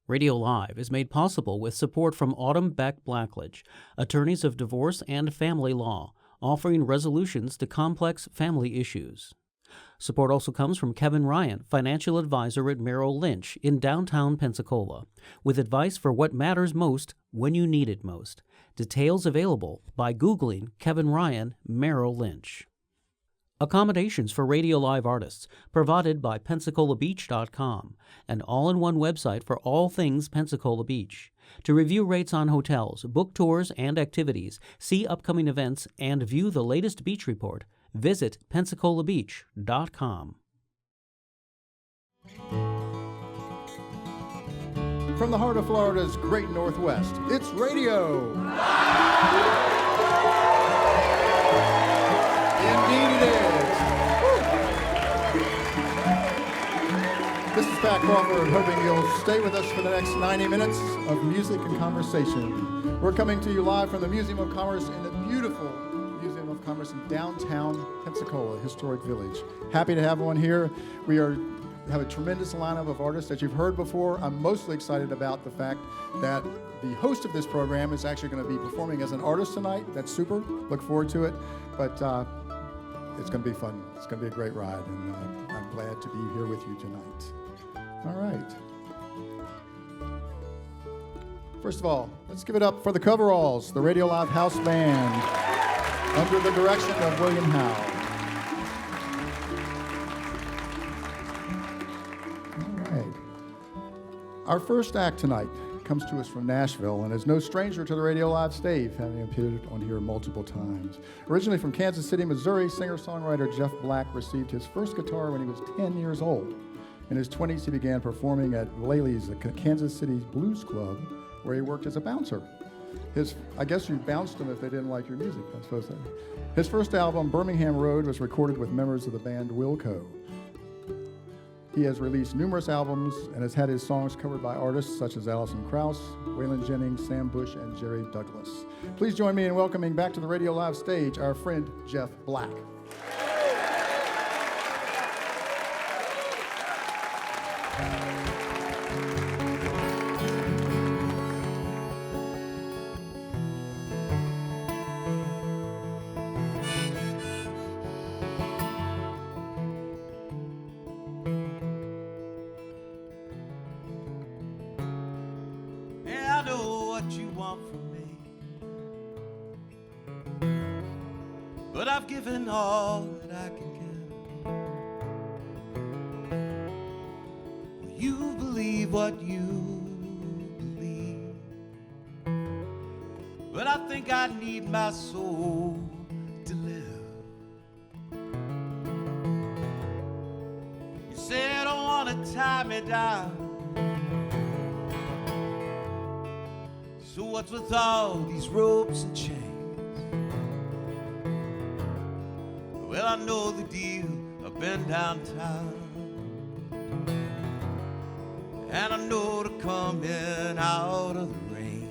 Radio Live is made possible with support from Autumn Beck Blackledge, attorneys of divorce and family law, offering resolutions to complex family issues. Support also comes from Kevin Ryan, financial advisor at Merrill Lynch in downtown Pensacola, with advice for what matters most when you need it most. Details available by Googling Kevin Ryan, Merrill Lynch. Accommodations for Radio Live artists provided by PensacolaBeach.com, an all-in-one website for all things Pensacola Beach. To review rates on hotels, book tours and activities, see upcoming events, and view the latest beach report, visit PensacolaBeach.com. From the heart of Florida's great Northwest, it's radio. Indeed it is. This is Pat Crawford, hoping you'll stay with us for the next 90 minutes of music and conversation. We're coming to you live from the Museum of Commerce in the beautiful Museum of Commerce in downtown Pensacola, historic village. Happy to have one here. We have a tremendous lineup of artists that you've heard before. I'm mostly excited about the fact that the host of this program is actually going to be performing as an artist tonight. That's super. Look forward to it. But it's going to be fun. It's going to be a great ride, and I'm glad to be here with you tonight. All right. First of all, let's give it up for the Coveralls, the Radio Live House Band, under the direction of William Howe. Our first act tonight comes to us from Nashville and is no stranger to the Radio Live stage, having appeared on here multiple times. Originally from Kansas City, Missouri, singer-songwriter Jeff Black received his first guitar when he was 10 years old. In his 20s, he began performing at Laley's, the Kansas City Blues Club, where he worked as a bouncer. I guess you bounced them if they didn't like your music, I suppose. His first album, Birmingham Road, was recorded with members of the band Wilco. He has released numerous albums and has had his songs covered by artists such as Alison Krauss, Waylon Jennings, Sam Bush, and Jerry Douglas. Please join me in welcoming back to the Radio Live stage our friend Jeff Black. But I've given all that I can give. Will you believe what you believe? But I think I need my soul to live. You say I don't want to tie me down, so what's with all these ropes and chains? Well, I know the deal. I've been downtown, and I know to come in out of the rain.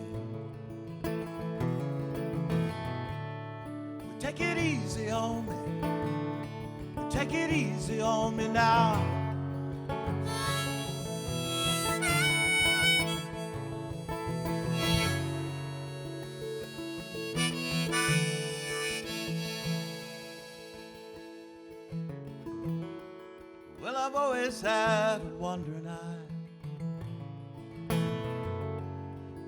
Take it easy on me. Take it easy on me now. Well, I've always had a wandering eye,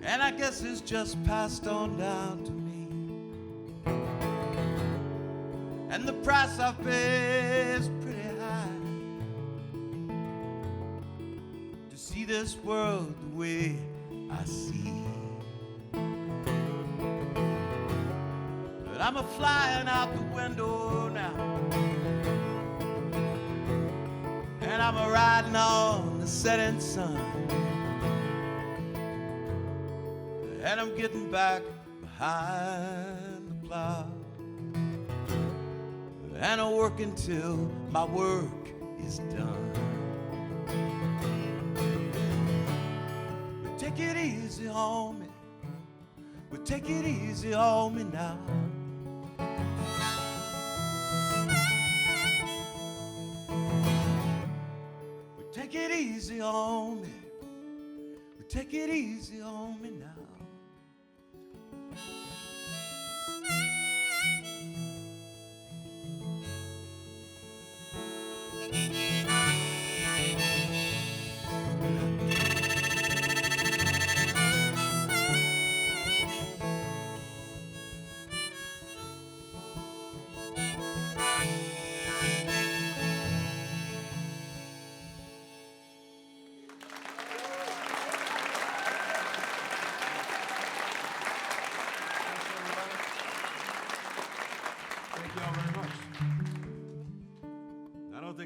and I guess it's just passed on down to me. And the price I pay is pretty high to see this world the way I see. But I'm a-flying out the window now, and I'm a-riding on the setting sun, and I'm getting back behind the plow, and I work until my work is done. But take it easy on me. But take it easy on me now. But take it easy on me. But take it easy on me now.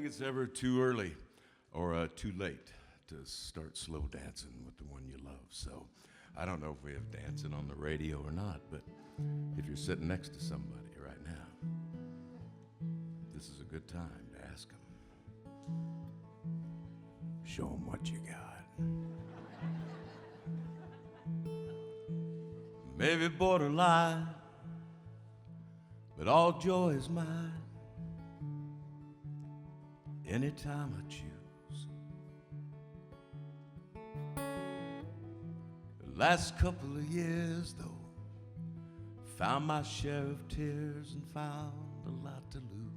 It's ever too early or too late to start slow dancing with the one you love. So I don't know if we have dancing on the radio or not, but if you're sitting next to somebody right now, this is a good time to ask them. Show them what you got. Maybe borderline, but all joy is mine. Anytime I choose. The last couple of years, though, found my share of tears and found a lot to lose.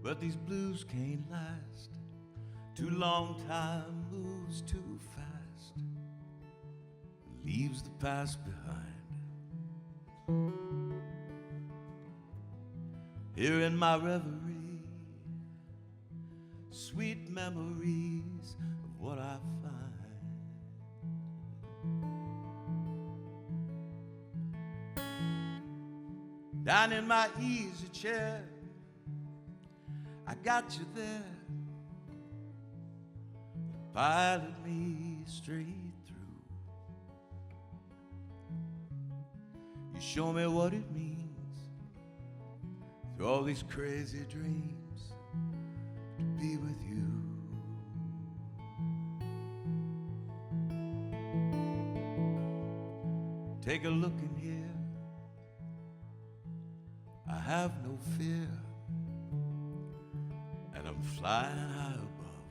But these blues can't last. Too long time moves too fast and leaves the past behind. Here in my reverie, sweet memories of what I find. Down in my easy chair, I got you there, pilot me straight through. You show me what it means through all these crazy dreams to be with you. Take a look in here, I have no fear, and I'm flying high above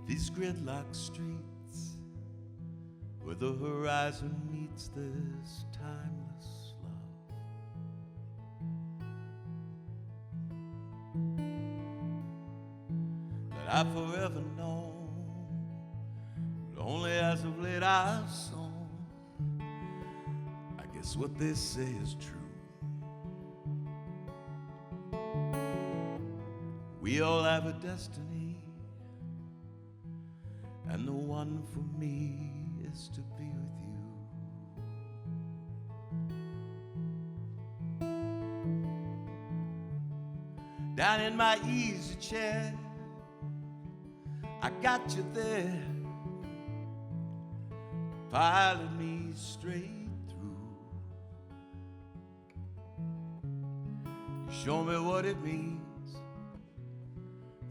these gridlock streets where the horizon meets this timeless love. That I've forever known, but only as of late I've sown. I guess what they say is true. We all have a destiny, and the one for me is to be with you. Down in my easy chair, I got you there, piling me straight through. You show me what it means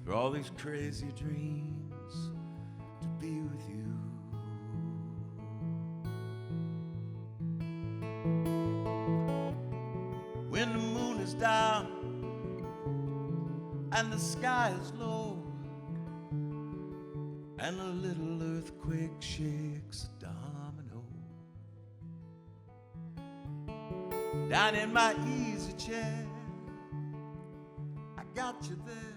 through all these crazy dreams to be with you. When the moon is down and the sky is low, and a little earthquake shakes a domino, down in my easy chair, I got you there,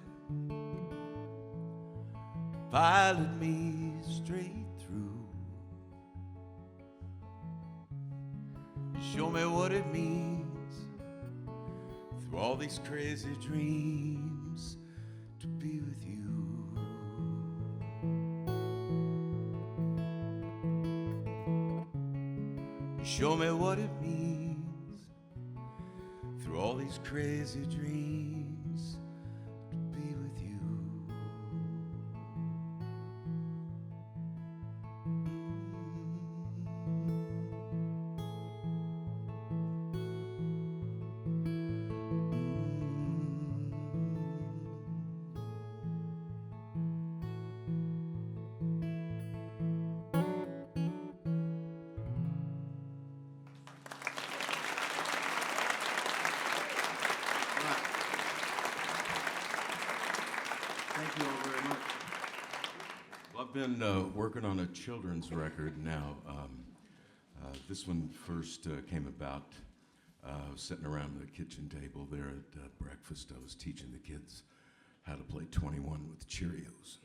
pilot me straight through. You show me what it means through all these crazy dreams to be with you. You show me what it means through all these crazy dreams to be with you. Thank you all very much. Well, I've been working on a children's record now. This one first came about. I was sitting around the kitchen table there at breakfast. I was teaching the kids how to play 21 with Cheerios.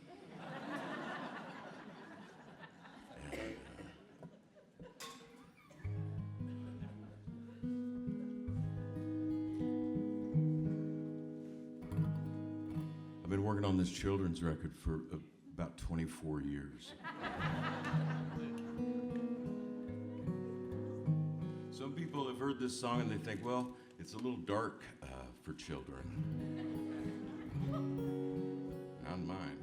I've been working on this children's record for about 24 years. Some people have heard this song and they think, well, it's a little dark for children. Not mine.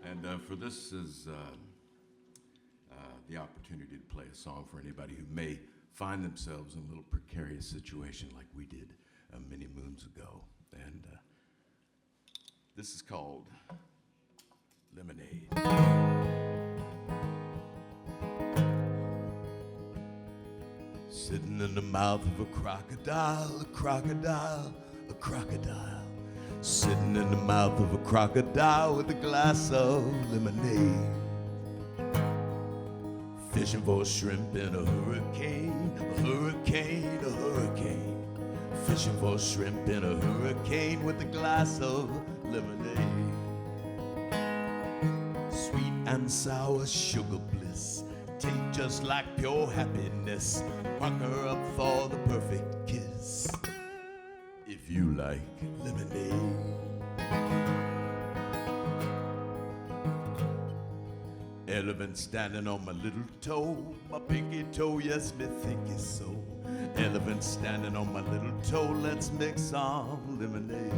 And for this is the opportunity to play a song for anybody who may find themselves in a little precarious situation like we did many moons ago. And this is called Lemonade. Sitting in the mouth of a crocodile, a crocodile, a crocodile. Sitting in the mouth of a crocodile with a glass of lemonade. Fishing for shrimp in a hurricane, a hurricane, a hurricane. Fishing for shrimp in a hurricane with a glass of lemonade. Sweet and sour sugar bliss, taste just like pure happiness. Pucker up for the perfect kiss, if you like lemonade. Elephant standing on my little toe, my pinky toe, yes, me think it's so. Elephant standing on my little toe, let's make some lemonade.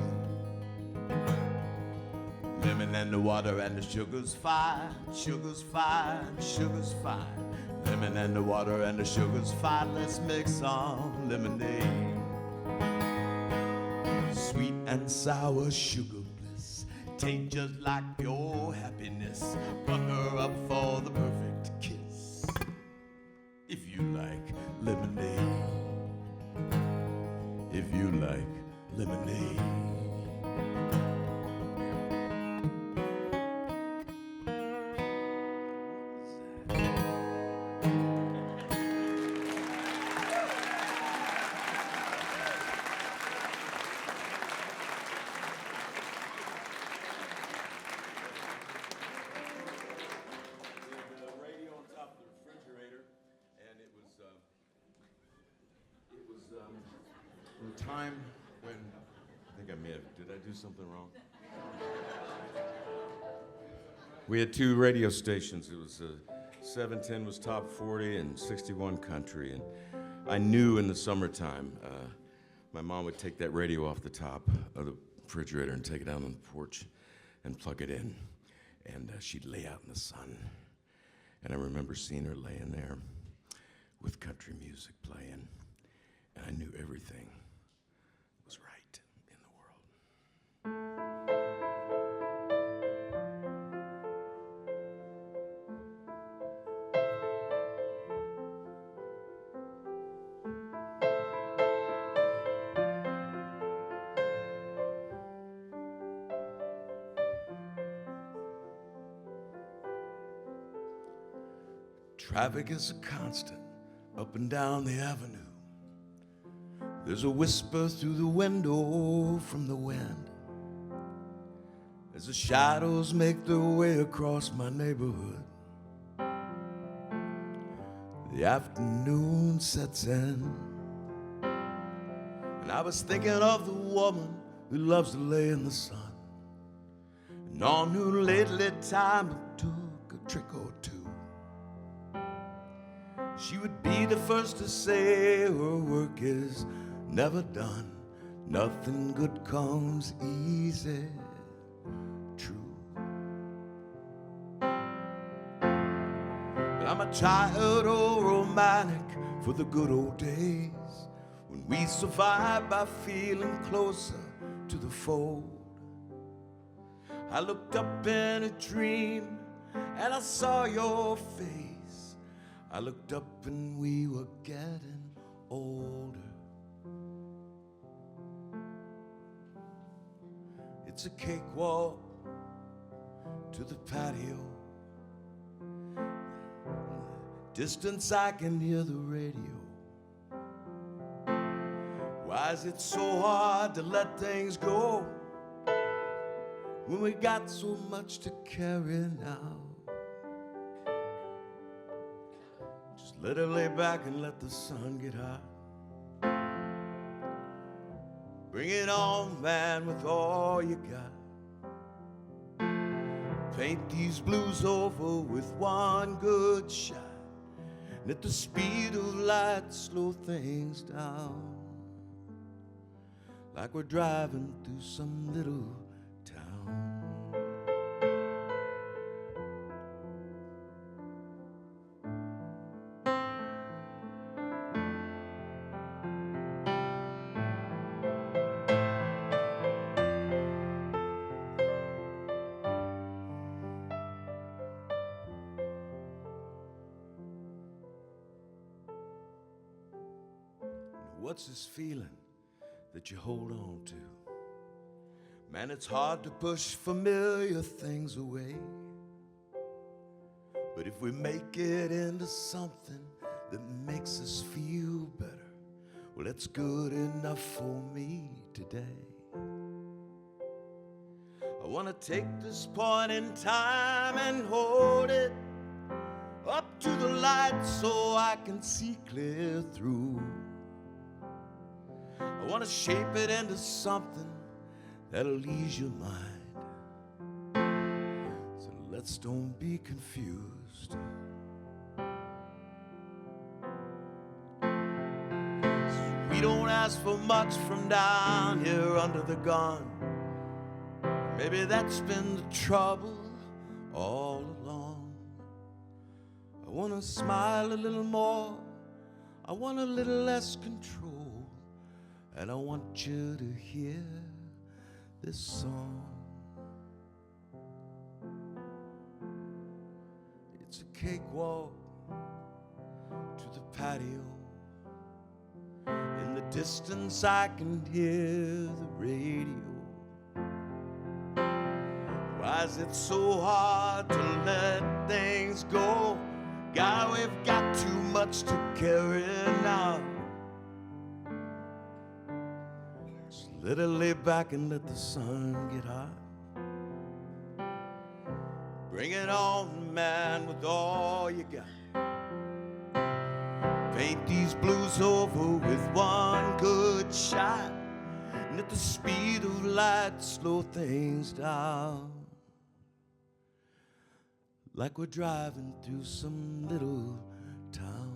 Lemon and the water and the sugar's fine, sugar's fine, sugar's fine. Lemon and the water and the sugar's fine, let's make some lemonade. Sweet and sour sugar bliss, taste just like pure happiness. Pucker up for the perfect kiss, if you like lemonade. If you like lemonade. Time when I think I may have, did I do something wrong? We had two radio stations. It was 710 was top 40 and 61 country. And I knew in the summertime, my mom would take that radio off the top of the refrigerator and take it out on the porch and plug it in. And she'd lay out in the sun. And I remember seeing her laying there with country music playing. And I knew everything was right in the world. Traffic is a constant up and down the avenue. There's a whisper through the window from the wind as the shadows make their way across my neighborhood. The afternoon sets in, and I was thinking of the woman who loves to lay in the sun, and on who lately time took a trick or two. She would be the first to say her work is never done. Nothing good comes easy. True. But I'm a tired old romantic for the good old days when we survived by feeling closer to the fold. I looked up in a dream and I saw your face. I looked up and we were getting older. It's a cakewalk to the patio. Distance I can hear the radio. Why is it so hard to let things go when we got so much to carry now? Just let her lay back and let the sun get hot. Bring it on, man, with all you got. Paint these blues over with one good shot. And at the speed of light, slow things down. Like we're driving through some little town. What's this feeling that you hold on to? Man, it's hard to push familiar things away. But if we make it into something that makes us feel better, well, that's good enough for me today. I want to take this point in time and hold it up to the light so I can see clear through. I want to shape it into something that'll ease your mind. So let's don't be confused. We don't ask for much from down here under the gun. Maybe that's been the trouble all along. I want to smile a little more. I want a little less control. And I want you to hear this song. It's a cakewalk to the patio. In the distance I can hear the radio. Why is it so hard to let things go? God, we've got too much to carry now. Let her lay back and let the sun get hot. Bring it on, man, with all you got. Paint these blues over with one good shot. And at the speed of light, slow things down. Like we're driving through some little town.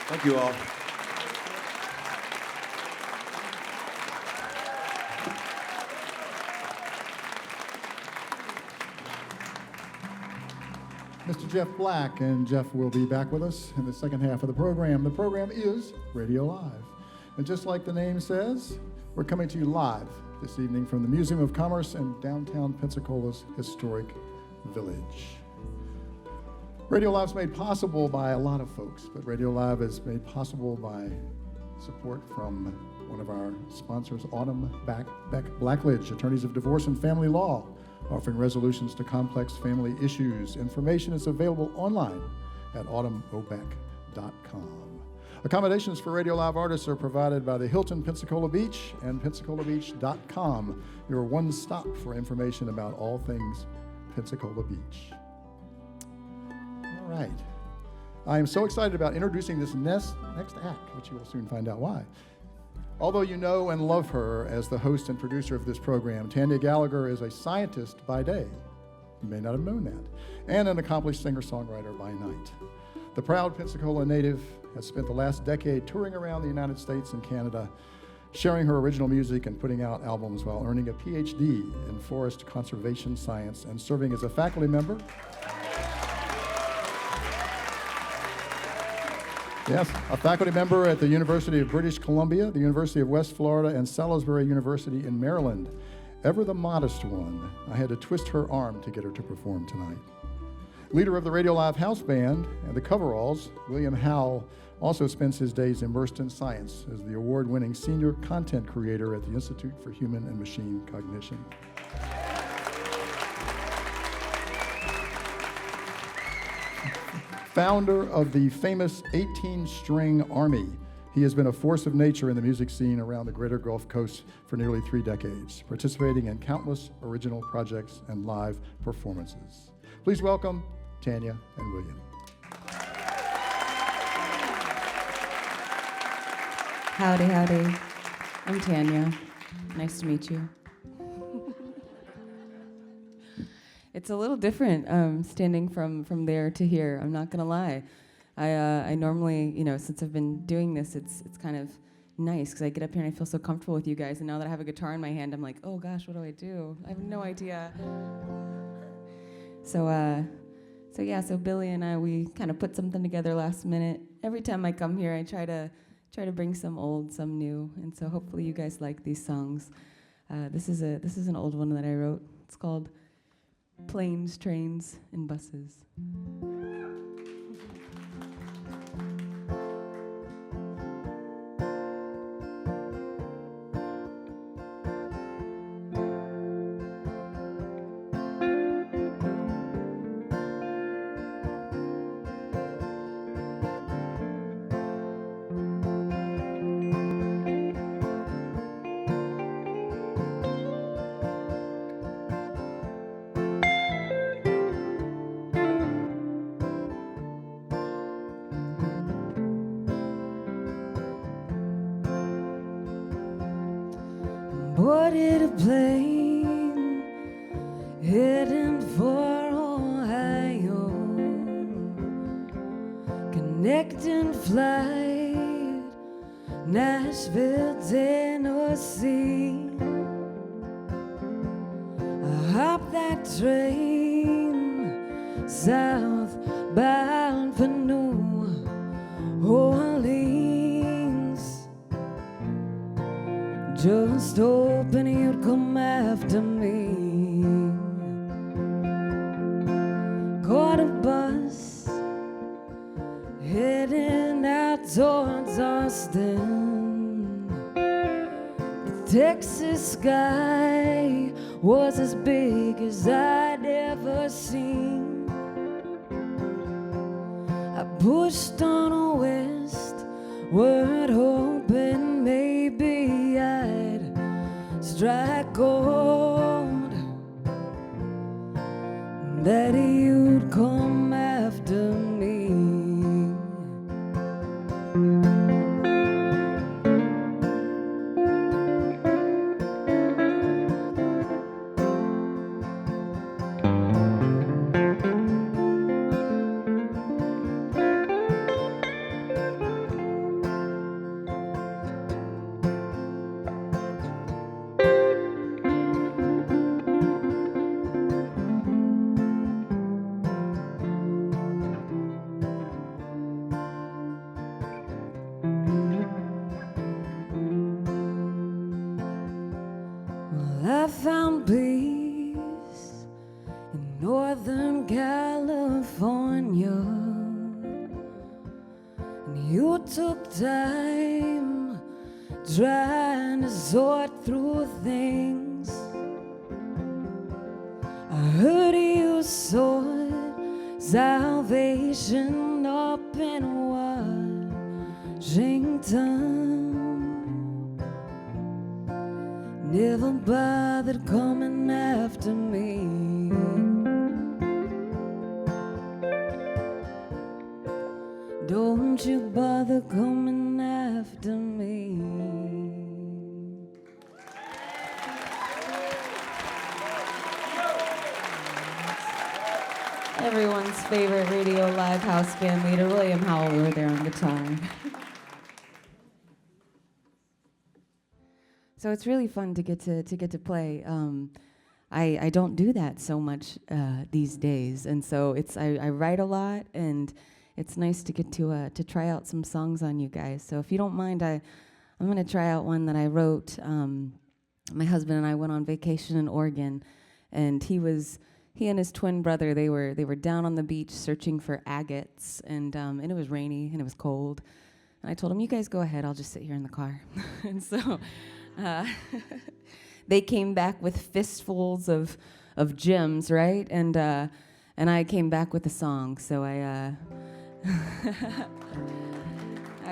Thank you all. Mr. Jeff Black, and Jeff will be back with us in the second half of the program. The program is Radio Live. And just like the name says, we're coming to you live this evening from the Museum of Commerce in downtown Pensacola's historic village. Radio Live's made possible by a lot of folks, but Radio Live is made possible by support from one of our sponsors, Autumn Beck Blackledge, attorneys of divorce and family law, offering resolutions to complex family issues. Information is available online at autumnobeck.com. Accommodations for Radio Live artists are provided by the Hilton Pensacola Beach and PensacolaBeach.com, your one stop for information about all things Pensacola Beach. All right. I am so excited about introducing this next act, which you will soon find out why. Although you know and love her as the host and producer of this program, Tanya Gallagher is a scientist by day. You may not have known that. And an accomplished singer-songwriter by night. The proud Pensacola native has spent the last decade touring around the United States and Canada, sharing her original music and putting out albums while earning a PhD in forest conservation science and serving as a faculty member. Yes, a faculty member at the University of British Columbia, the University of West Florida, and Salisbury University in Maryland. Ever the modest one, I had to twist her arm to get her to perform tonight. Leader of the RadioLive House Band and the Coveralls, William Howell also spends his days immersed in science as the award-winning senior content creator at the Institute for Human and Machine Cognition. Founder of the famous 18-string Army, he has been a force of nature in the music scene around the greater Gulf Coast for nearly 3 decades, participating in countless original projects and live performances. Please welcome Tanya and William. Howdy, howdy. I'm Tanya. Nice to meet you. It's a little different standing from there to here. I'm not gonna lie. I normally, since I've been doing this, it's kind of nice because I get up here and I feel so comfortable with you guys. And now that I have a guitar in my hand, I'm like, oh gosh, what do I do? I have no idea. So Billy and I, we kind of put something together last minute. Every time I come here, I try to bring some old, some new, and so hopefully you guys like these songs. This is an old one that I wrote. It's called Planes, Trains, and Buses. Boarded a plane heading for Ohio, connecting flight Nashville, Tennessee. I hopped that train southbound for New Orleans, just hoping you'd come after me. Caught a bus heading out towards Austin. The Texas sky was as big as I'd ever seen. I pushed on westward, hoping maybe I'd strike gold, that you'd come after me. I found peace in Northern California, and you took time trying to sort through things. I heard you sought salvation up in Washington. Never bothered coming after me. Don't you bother coming after me. everyone's favorite Radio Live house band leader, William Howell, over there on guitar. So it's really fun to get to play. I don't do that so much these days, and so I write a lot, and it's nice to get to try out some songs on you guys. So if you don't mind, I'm going to try out one that I wrote. My husband and I went on vacation in Oregon, and he and his twin brother, they were down on the beach searching for agates, and it was rainy and it was cold. And I told him, "You guys go ahead. I'll just sit here in the car." And so they came back with fistfuls of gems, right? And I came back with a song. So I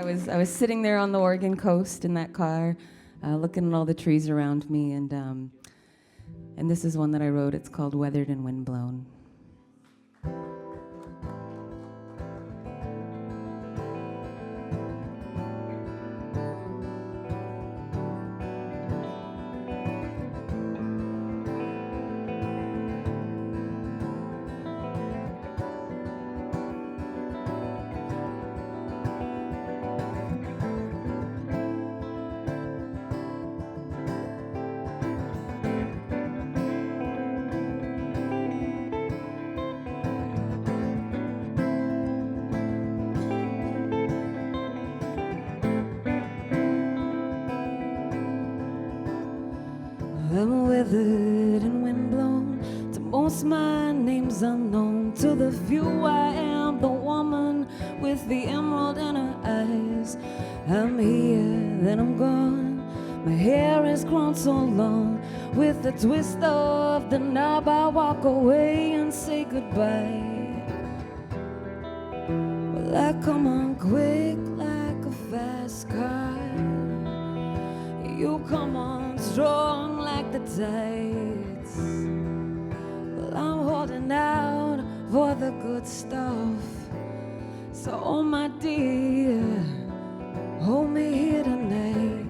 was sitting there on the Oregon coast in that car, looking at all the trees around me, and this is one that I wrote. It's called "Weathered and Windblown." I'm weathered and windblown. To most my name's unknown. To the few I am the woman with the emerald in her eyes. I'm here, then I'm gone. My hair has grown so long. With the twist of the knob I walk away and say goodbye. Well, I come on quick like a fast car. You come on strong like the tides. Well, I'm holding out for the good stuff. So, oh my dear, hold me here tonight.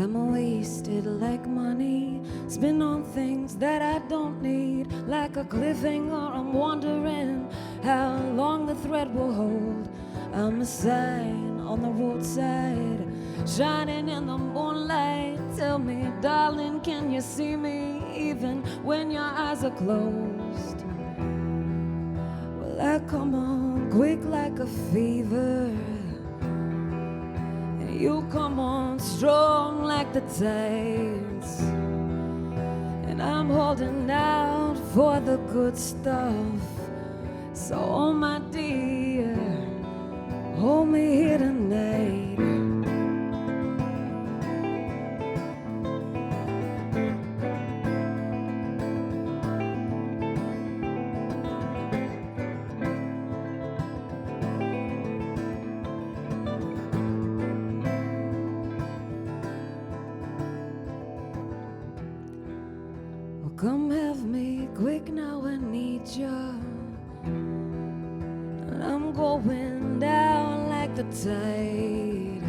I'm wasted like money, spend on things that I don't need. Like a cliffhanger, I'm wondering how long the thread will hold. I'm a sign on the roadside, shining in the moonlight. Tell me, darling, can you see me even when your eyes are closed? Well, I come on quick like a fever. You come on strong like the tides. And I'm holding out for the good stuff. So, oh my dear, hold me here tonight. Come have me quick now, I need you. And I'm going down like the tide.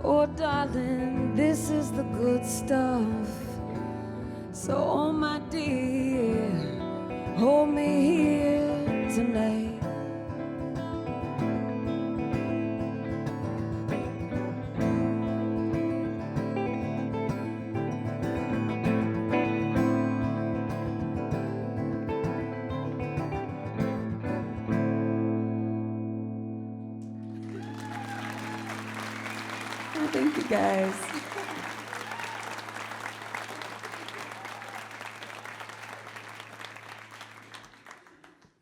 Oh darling, this is the good stuff. So oh my dear, hold me here tonight. Thank you, guys.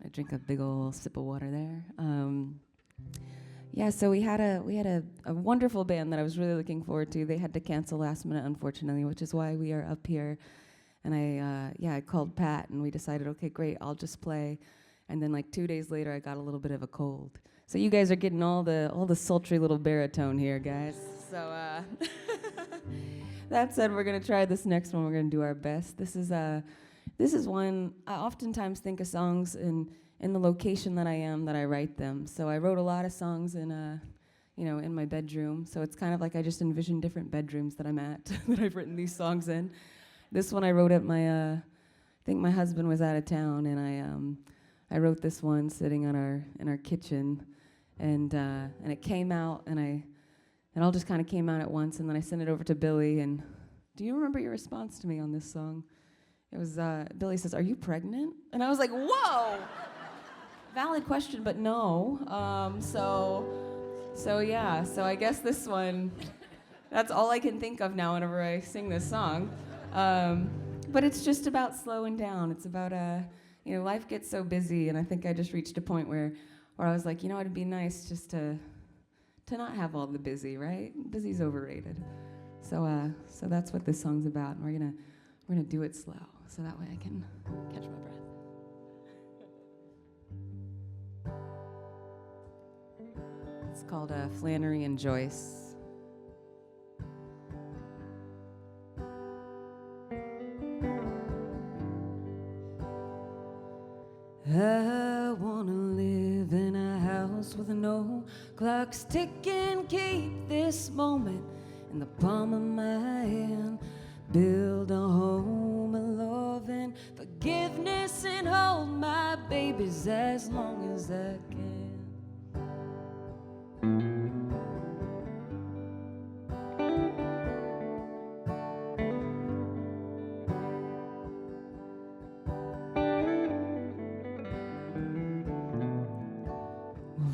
I drink a big old sip of water there. Yeah, so we had a wonderful band that I was really looking forward to. They had to cancel last minute, unfortunately, which is why we are up here. And I called Pat, and we decided, okay, great, I'll just play. And then like 2 days later, I got a little bit of a cold. So you guys are getting all the sultry little baritone here, guys. So That said, we're gonna try this next one. We're gonna do our best. This is one I oftentimes think of songs in the location that I am that I write them. So I wrote a lot of songs in in my bedroom. So it's kind of like I just envision different bedrooms that I'm at that I've written these songs in. This one I wrote at I think my husband was out of town, and I wrote this one sitting in our kitchen, and it came out, and it all just kind of came out at once, and then I sent it over to Billy. And do you remember your response to me on this song? It was Billy says, "Are you pregnant?" And I was like, "Whoa, valid question, but no." So yeah. So I guess this one, that's all I can think of now whenever I sing this song. But it's just about slowing down. It's about life gets so busy, and I think I just reached a point where I was like, it'd be nice just to not have all the busy, right? Busy's overrated. So that's what this song's about, and we're gonna do it slow, so that way I can catch my breath. It's called Flannery and Joyce. I wanna live in a house with no clocks ticking, keep this moment in the palm of my hand, build a home of love and forgiveness, and hold my babies as long as I can.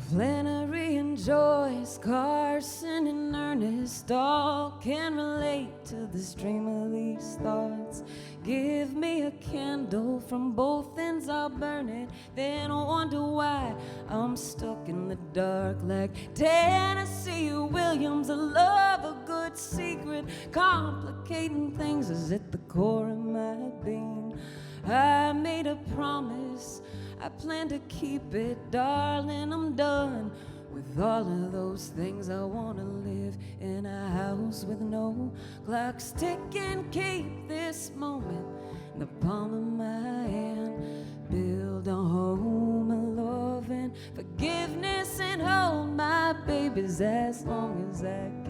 Flannery and Joyce, Carson and Ernest all can relate to the stream of these thoughts. Give me a candle from both ends, I'll burn it, then wonder why I'm stuck in the dark like Tennessee Williams. I love a good secret, complicating things is at the core of my being. I made a promise, I plan to keep it, darling. I'm done with all of those things. I wanna live in a house with no clocks ticking, keep this moment in the palm of my hand, build a home of love and forgiveness, and hold my babies as long as I can.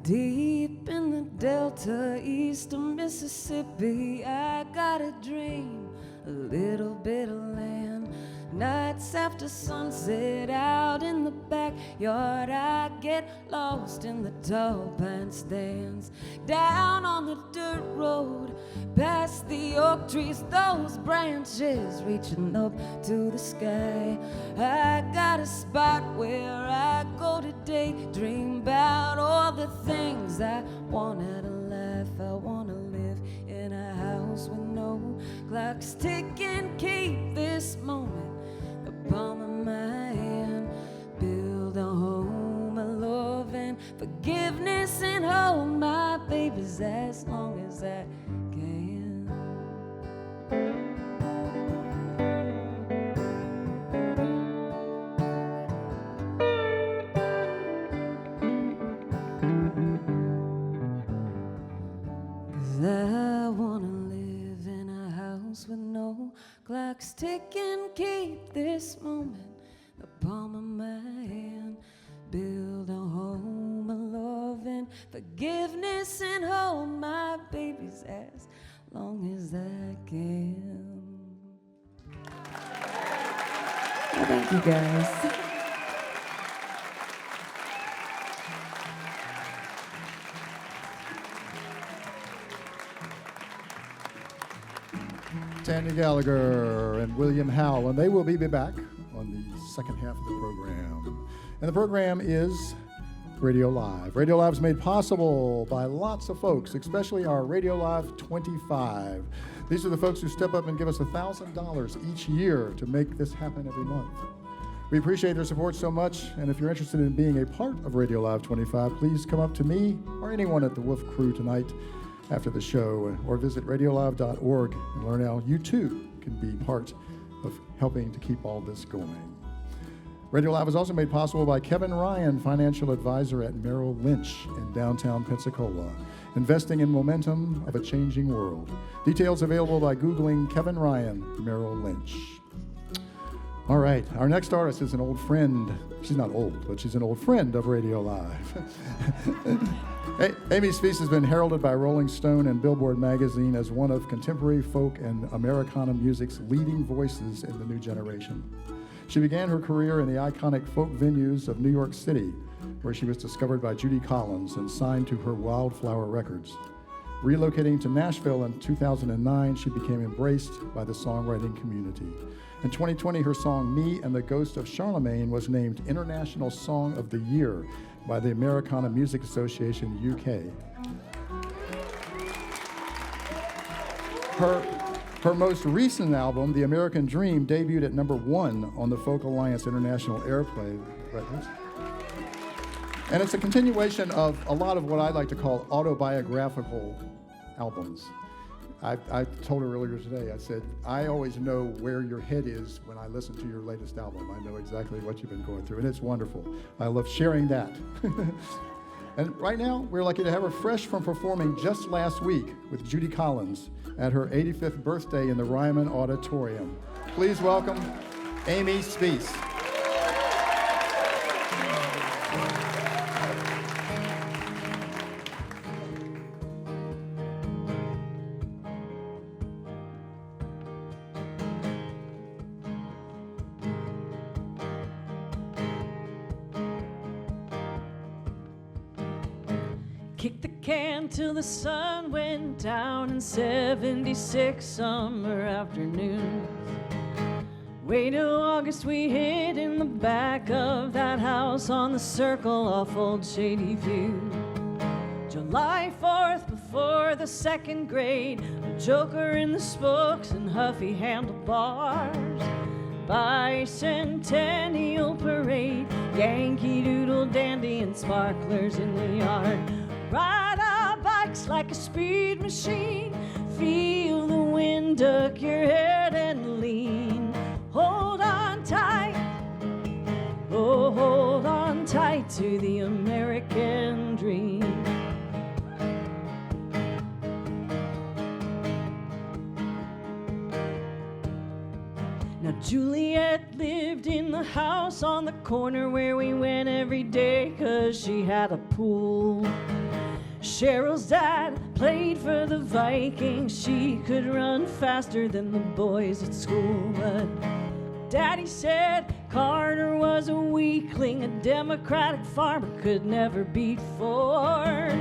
Deep in the Delta, east of Mississippi, I got a dream, a little bit of land. Nights after sunset, out in the backyard, I get lost in the tall pine stands. Down on the dirt road, past the oak trees, those branches reaching up to the sky. I got a spot where I go to daydream about all the things I want out of life. I wanna live in a house with no clocks ticking, keep this moment the palm of my hand, build a home of love and forgiveness, and hold my babies as long as I can. 'Cause I wanna live in a house with no clocks ticking, keep this moment the palm of my hand, build a home of love and forgiveness, and hold my babies as long as I can. Well, thank you guys. Tanya Gallagher and William Howell, and they will be back on the second half of the program. And the program is Radio Live. Radio Live is made possible by lots of folks, especially our Radio Live 25. These are the folks who step up and give us $1,000 each year to make this happen every month. We appreciate their support so much, and if you're interested in being a part of Radio Live 25, please come up to me or anyone at the Wolf Crew tonight after the show, or visit radiolive.org and learn how you too can be part of helping to keep all this going. Radio Live is also made possible by Kevin Ryan, financial advisor at Merrill Lynch in downtown Pensacola, investing in momentum of a changing world. Details available by Googling Kevin Ryan, Merrill Lynch. All right, our next artist is an old friend. She's not old, but she's an old friend of Radio Live. Amy Speace has been heralded by Rolling Stone and Billboard magazine as one of contemporary folk and Americana music's leading voices in the new generation. She began her career in the iconic folk venues of New York City, where she was discovered by Judy Collins and signed to her Wildflower Records. Relocating to Nashville in 2009, she became embraced by the songwriting community. In 2020, her song Me and the Ghost of Charlemagne was named International Song of the Year by the Americana Music Association UK. Her most recent album, The American Dream, debuted at #1 on the Folk Alliance International Airplay Records. And it's a continuation of a lot of what I like to call autobiographical albums. I told her earlier today, I said, I always know where your head is when I listen to your latest album. I know exactly what you've been going through, and it's wonderful. I love sharing that. And right now, we're lucky to have her fresh from performing just last week with Judy Collins at her 85th birthday in the Ryman Auditorium. Please welcome Amy Speace. Kicked the can till the sun went down in 76 summer afternoons. Way till August we hid in the back of that house on the circle off Old Shady View. July 4th before the second grade, a joker in the spokes and huffy handlebars. Bicentennial parade, Yankee Doodle Dandy and sparklers in the yard. Ride our bikes like a speed machine, feel the wind, duck your head and lean. Hold on tight, oh hold on tight to the American dream. Now Juliet lived in the house on the corner where we went every day 'cause she had a pool. Cheryl's dad played for the Vikings. She could run faster than the boys at school. But Daddy said Carter was a weakling, a Democratic farmer could never beat Ford.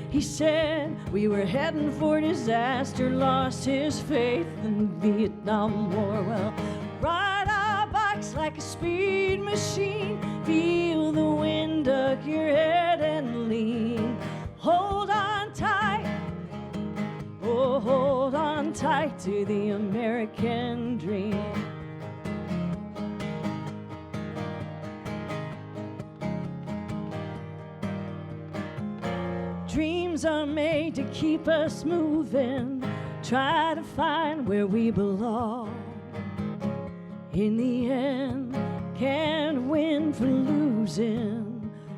He said we were heading for disaster, lost his faith in the Vietnam War. Well, ride our bikes like a speed machine, feel the wind, duck your head and lean. Hold on tight, oh hold on tight to the American dream. Dreams are made to keep us moving, try to find where we belong. In the end, can't win for losing.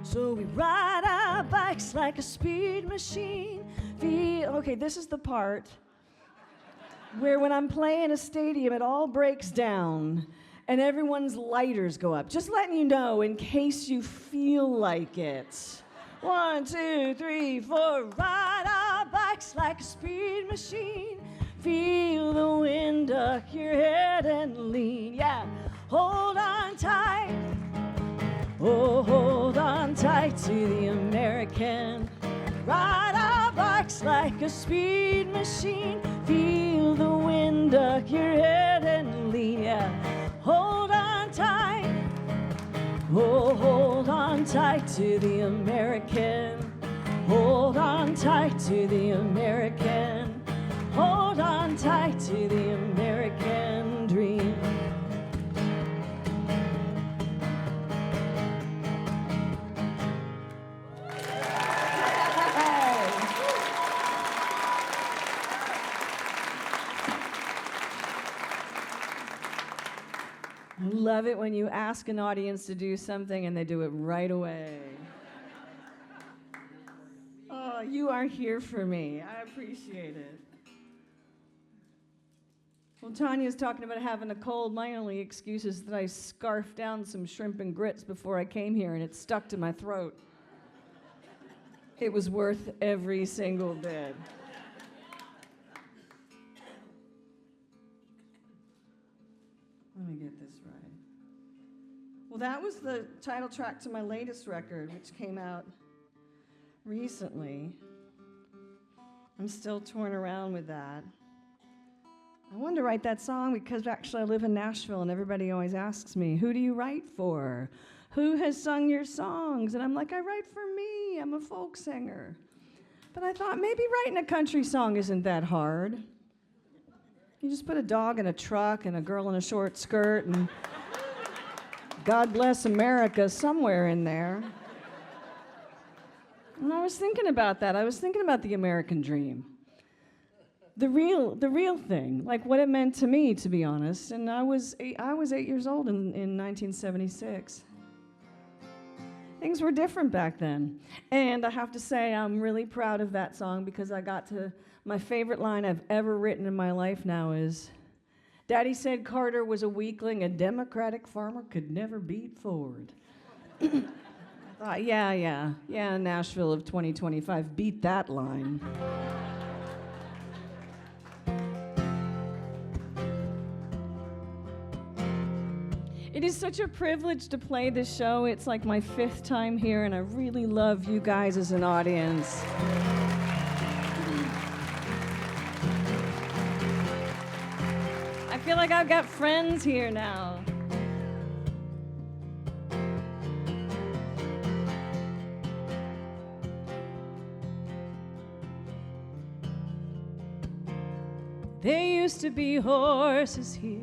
So we ride our bikes like a speed machine. Okay, this is the part where when I'm playing a stadium, it all breaks down and everyone's lighters go up. Just letting you know in case you feel like it. 1, 2, 3, 4. Ride our bikes like a speed machine. Feel the wind, duck your head and lean. Yeah, hold on tight. Oh, hold on tight to the American. Ride our bikes like a speed machine. Feel the wind, duck your head and lean. Yeah, hold on tight. Oh, hold on tight to the American. Hold on tight to the American. Hold on tight to the American dream. I love it when you ask an audience to do something and they do it right away. Oh, you are here for me. I appreciate it. Well, Tanya's talking about having a cold. My only excuse is that I scarfed down some shrimp and grits before I came here and it stuck to my throat. It was worth every single bit. Let me get this right. Well, that was the title track to my latest record, which came out recently. I'm still touring around with that. I wanted to write that song because actually I live in Nashville and everybody always asks me, who do you write for? Who has sung your songs? And I'm like, I write for me. I'm a folk singer. But I thought maybe writing a country song isn't that hard. You just put a dog in a truck and a girl in a short skirt and God Bless America somewhere in there. And I was thinking about that. I was thinking about the American dream. The real thing, like what it meant to me, to be honest. And I was 8 years old in 1976. Things were different back then. And I have to say, I'm really proud of that song because I got to, my favorite line I've ever written in my life now is, Daddy said Carter was a weakling, a Democratic farmer could never beat Ford. I thought, yeah, Nashville of 2025, beat that line. It is such a privilege to play this show. It's like my 5th time here, and I really love you guys as an audience. I feel like I've got friends here now. There used to be horses here,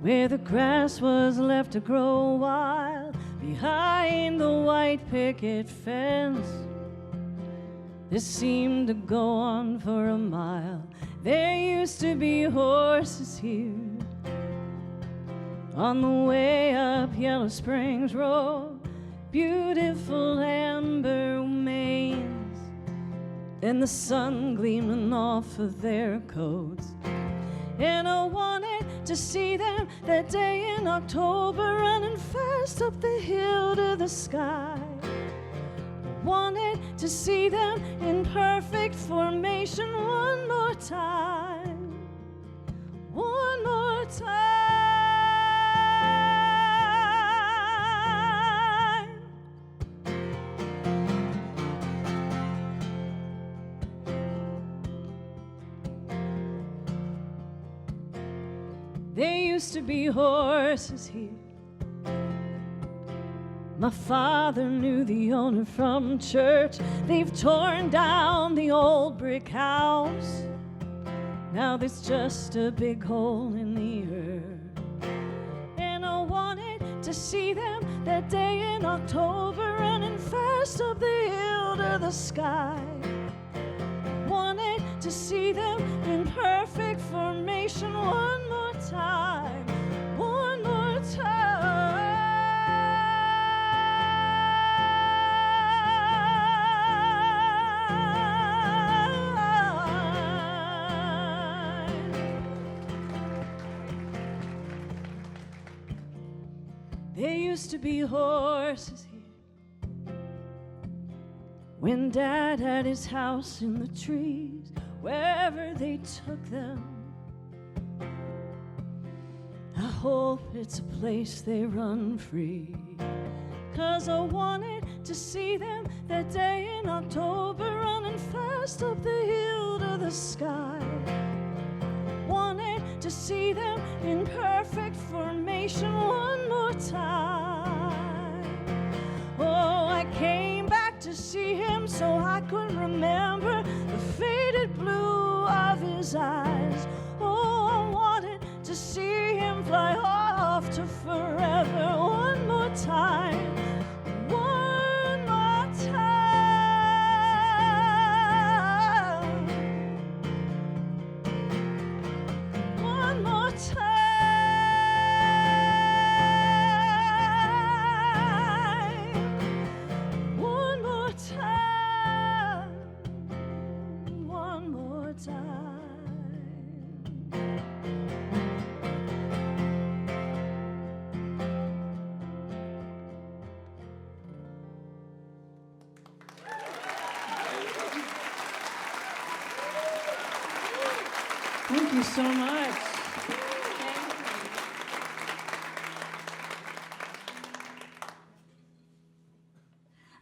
where the grass was left to grow wild, behind the white picket fence. This seemed to go on for a mile. There used to be horses here, on the way up Yellow Springs Road, beautiful amber manes, and the sun gleaming off of their coats. And I wanted to see them that day in October, running fast up the hill to the sky. I wanted to see them in perfect formation one more time. One more time. There used to be horses here. My father knew the owner from church. They've torn down the old brick house. Now there's just a big hole in the earth. And I wanted to see them that day in October, running fast up the hill to the sky. Wanted to see them in perfect formation one more time. One more time. There used to be horses here when Dad had his house in the trees, wherever they took them. I hope it's a place they run free, 'cause I wanted to see them that day in October, running fast up the hill to the sky. Wanted to see them in perfect formation one more time. came back to see him so I could remember the faded blue of his eyes. Oh, I wanted to see him fly off to forever one more time. One more time. One more time. One more time. One more time. Thank you so much.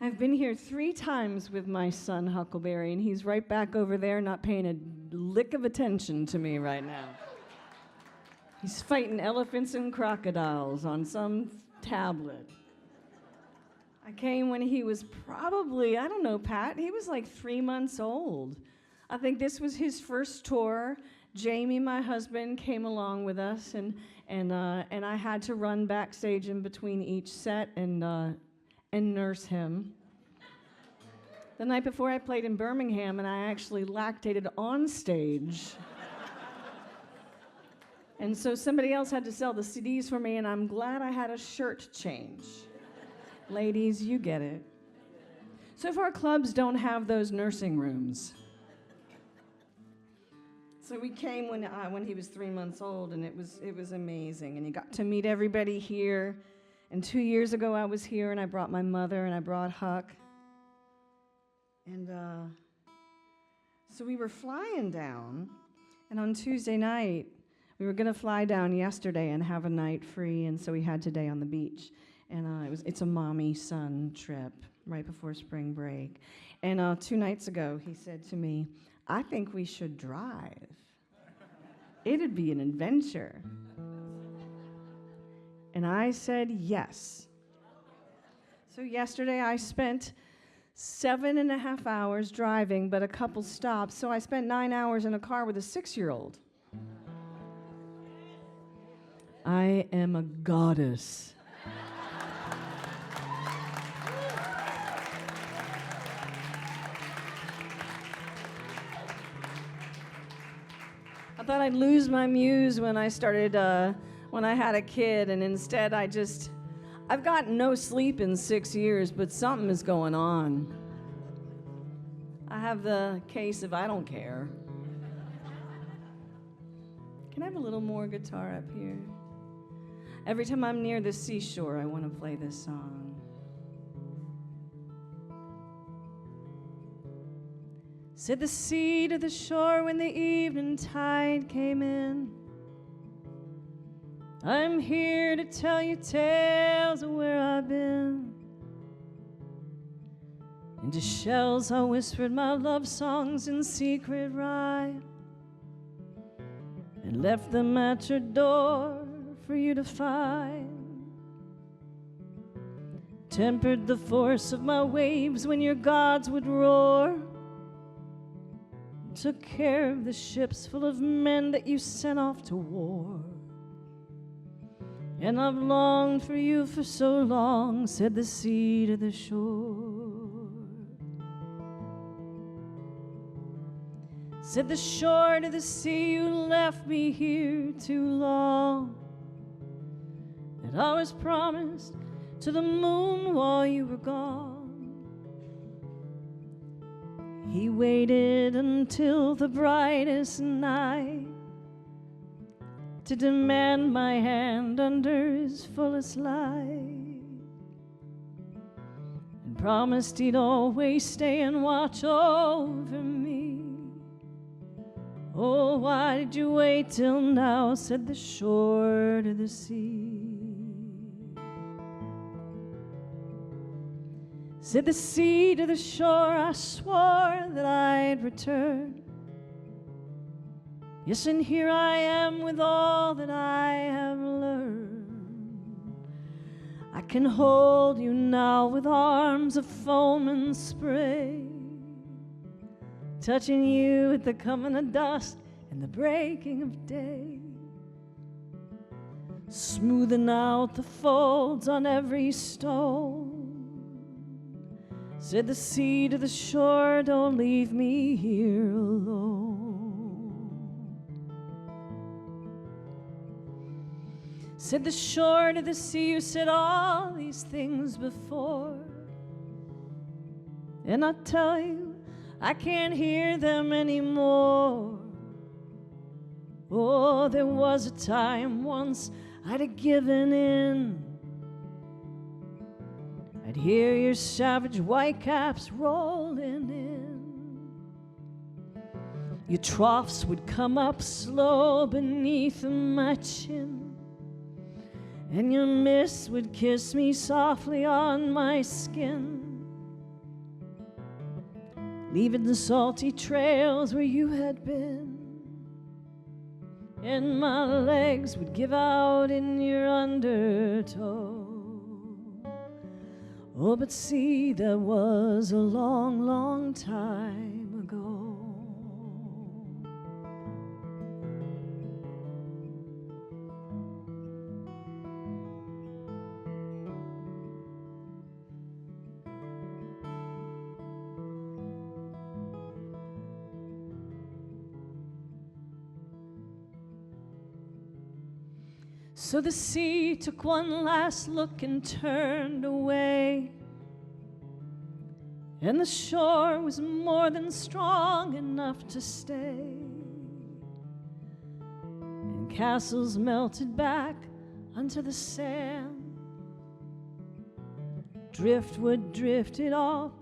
I've been here 3 times with my son, Huckleberry, and he's right back over there not paying a lick of attention to me right now. He's fighting elephants and crocodiles on some tablet. I came when he was probably, I don't know, Pat, he was like 3 months old. I think this was his first tour. Jamie, my husband, came along with us, and I had to run backstage in between each set and nurse him. The night before I played in Birmingham, and I actually lactated on stage. And so somebody else had to sell the CDs for me, and I'm glad I had a shirt change. Ladies, you get it. So far, clubs don't have those nursing rooms. So we came when he was 3 months old, and it was amazing. And you got to meet everybody here. And 2 years ago, I was here, and I brought my mother, and I brought Huck. And so we were flying down, and on Tuesday night, we were going to fly down yesterday and have a night free, and so we had today on the beach. And it's a mommy-son trip right before spring break. And 2 nights ago, he said to me, I think we should drive. It'd be an adventure. And I said yes. So yesterday I spent 7.5 hours driving, but a couple stops. So I spent 9 hours in a car with a 6-year-old. I am a goddess. I thought I'd lose my muse when I started, when I had a kid, and instead I've gotten no sleep in 6 years, but something is going on. I have the case of I don't care. Can I have a little more guitar up here? Every time I'm near the seashore, I want to play this song. Said the sea to the shore when the evening tide came in. I'm here to tell you tales of where I've been. Into shells I whispered my love songs in secret rhyme, and left them at your door for you to find. Tempered the force of my waves when your gods would roar. Took care of the ships full of men that you sent off to war. And I've longed for you for so long, said the sea to the shore. Said the shore to the sea, you left me here too long. That I was promised to the moon while you were gone. He waited until the brightest night to demand my hand under his fullest light, and promised he'd always stay and watch over me. Oh, why did you wait till now, said the shore to the sea. Said the sea to the shore, I swore that I'd return. Yes, and here I am with all that I have learned. I can hold you now with arms of foam and spray, touching you at the coming of dusk and the breaking of day, smoothing out the folds on every stone. Said the sea to the shore, don't leave me here alone. Said the shore to the sea, you said all these things before, and I tell you, I can't hear them anymore. Oh, there was a time once I'd have given in. I'd hear your savage whitecaps rolling in. Your troughs would come up slow beneath my chin, and your mist would kiss me softly on my skin, leaving the salty trails where you had been. And my legs would give out in your undertow. Oh, but see, that was a long, long time ago. So the sea took one last look and turned away, and the shore was more than strong enough to stay, and castles melted back onto the sand, driftwood drifted off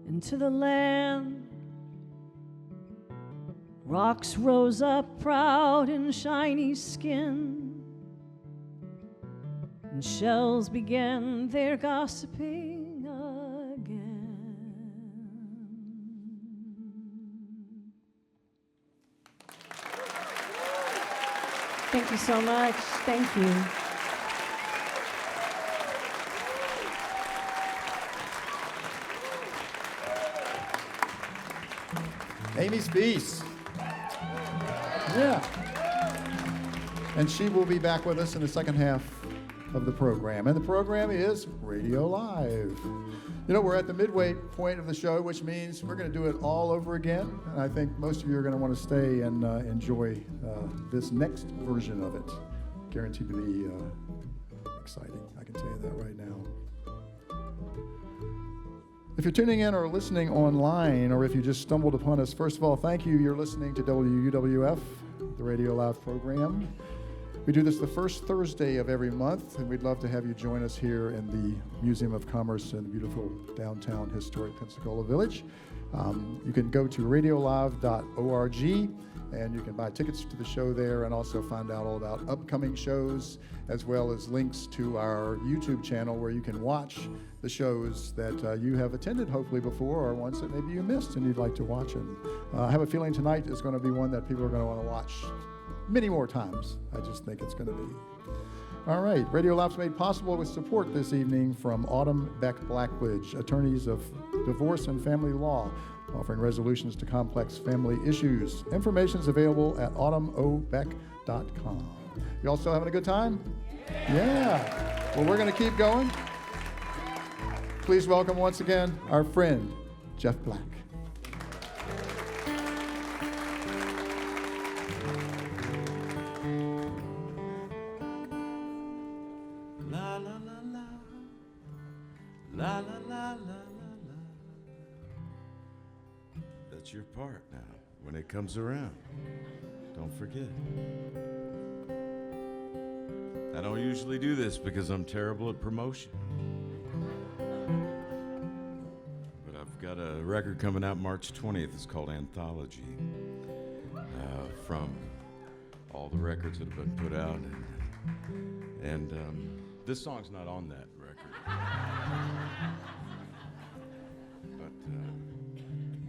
into the land, rocks rose up proud and shiny skin, and shells began their gossiping again. Thank you so much. Thank you. Amy Speace. Yeah. And she will be back with us in the second half of the program. And the program is Radio Live. You know, we're at the midway point of the show, which means we're going to do it all over again. And I think most of you are going to want to stay and enjoy this next version of it. Guaranteed to be exciting. I can tell you that right now. If you're tuning in or listening online, or if you just stumbled upon us, first of all, thank you. You're listening to WUWF, the Radio Live program. We do this the first Thursday of every month, and we'd love to have you join us here in the Museum of Commerce in beautiful downtown historic Pensacola Village. You can go to radiolive.org, and you can buy tickets to the show there and also find out all about upcoming shows, as well as links to our YouTube channel where you can watch the shows that you have attended hopefully before, or ones that maybe you missed and you'd like to watch. And I have a feeling tonight is going to be one that people are going to want to watch many more times. I just think it's going to be. All right, Radio Live's made possible with support this evening from Autumn Beck Blackledge, attorneys of divorce and family law, offering resolutions to complex family issues. Information is available at autumnobeck.com. You all still having a good time? Yeah. Well, we're going to keep going. Please welcome once again our friend, Jeff Black. La la la la la la. That's your part now. When it comes around, don't forget. I don't usually do this because I'm terrible at promotion. But I've got a record coming out March 20th. It's called Anthology. From all the records that have been put out. And this song's not on that record.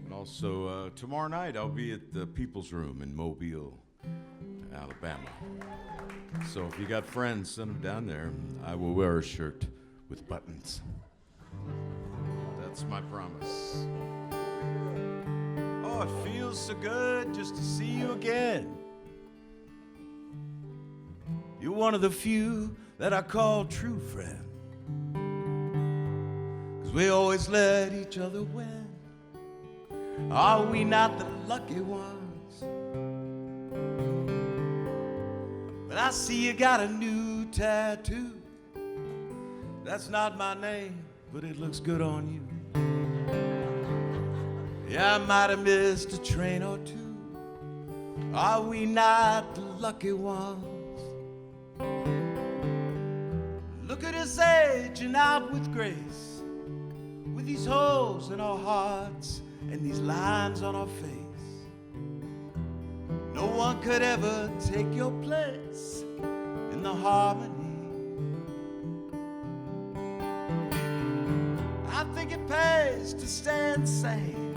And also, tomorrow night I'll be at the People's Room in Mobile, Alabama. So if you got friends, send them down there. I will wear a shirt with buttons. That's my promise. Oh, it feels so good just to see you again. You're one of the few that I call true friend. 'Cause we always let each other win. Are we not the lucky ones? But I see you got a new tattoo. That's not my name, but it looks good on you. Yeah, I might have missed a train or two. Are we not the lucky ones? Look at us aging out with grace, with these holes in our hearts and these lines on our face. No one could ever take your place in the harmony. I think it pays to stand sane,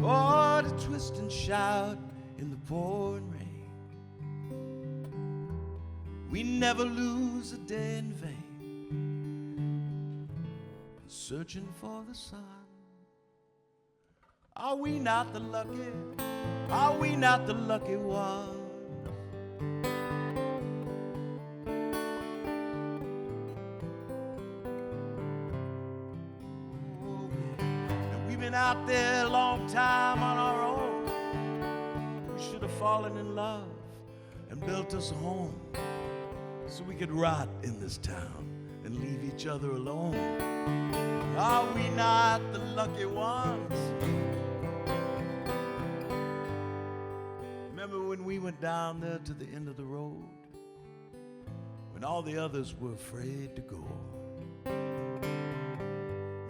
or to twist and shout in the pouring rain. We never lose a day in vain, searching for the sun. Are we not the lucky? Are we not the lucky ones? Out there a long time on our own. We should have fallen in love and built us a home so we could rot in this town and leave each other alone. Are we not the lucky ones? Remember when we went down there to the end of the road, when all the others were afraid to go?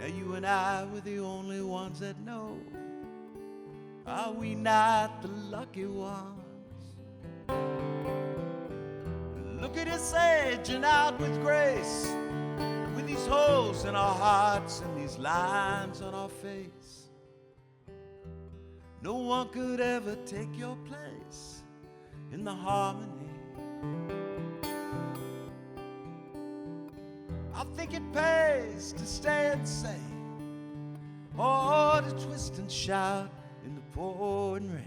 Now you and I were the only ones that know. Are we not the lucky ones? Look at us aging out with grace, with these holes in our hearts and these lines on our face. No one could ever take your place in the harmony. I think it pays to stay insane, or to twist and shout in the pouring rain.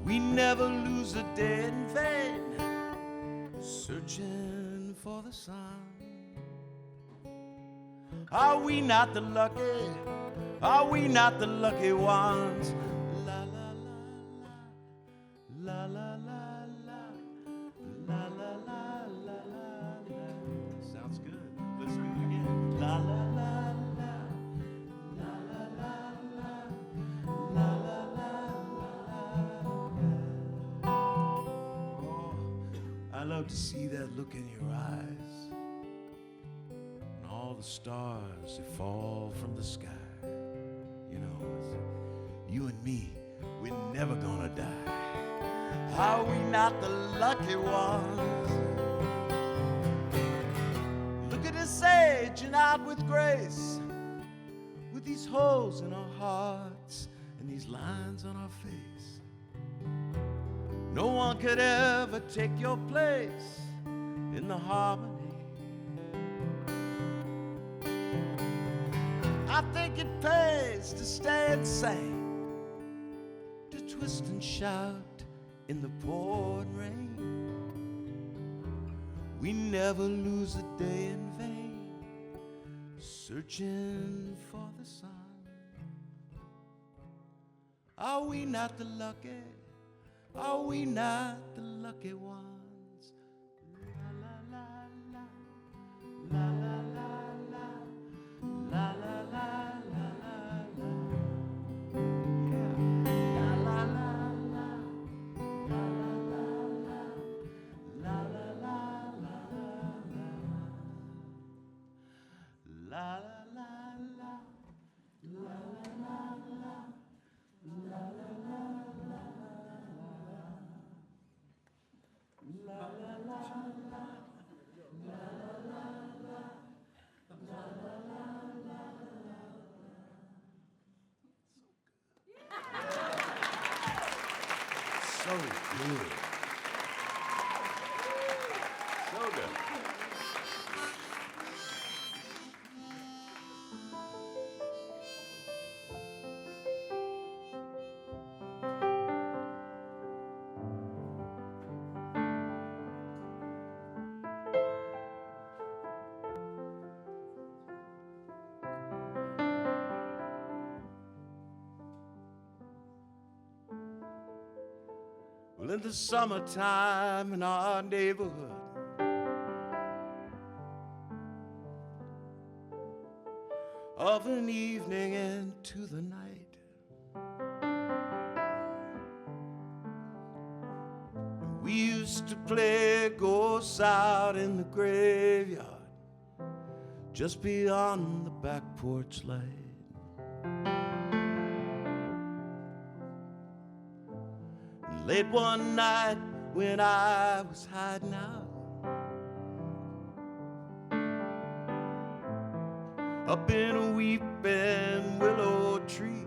We never lose a day in vain, searching for the sun. Are we not the lucky? Are we not the lucky ones? La la la la, la la la la, la la la la la. Sounds good. Let's do it again. La la la la, la la la la, la la la la. Oh, I love to see that look in your eyes, and all the stars that fall from the sky. You know, you and me, we're never gonna die. Are we not the lucky ones? Look at us aging out with grace, with these holes in our hearts and these lines on our face. No one could ever take your place in the harmony. I think it pays to stay insane, to twist and shout in the pouring rain. We never lose a day in vain, searching for the sun. Are we not the lucky? Are we not the lucky ones? La la la la, la la la la, la la la la la la. Yeah. La la la la, la la la la, la la la la la. La la la la, la la la la, la la la la. So good. So good. Well, in the summertime in our neighborhood, of an evening into the night, we used to play ghosts out in the graveyard, just beyond the back porch light. And late one night when I was hiding out up in a weeping willow tree,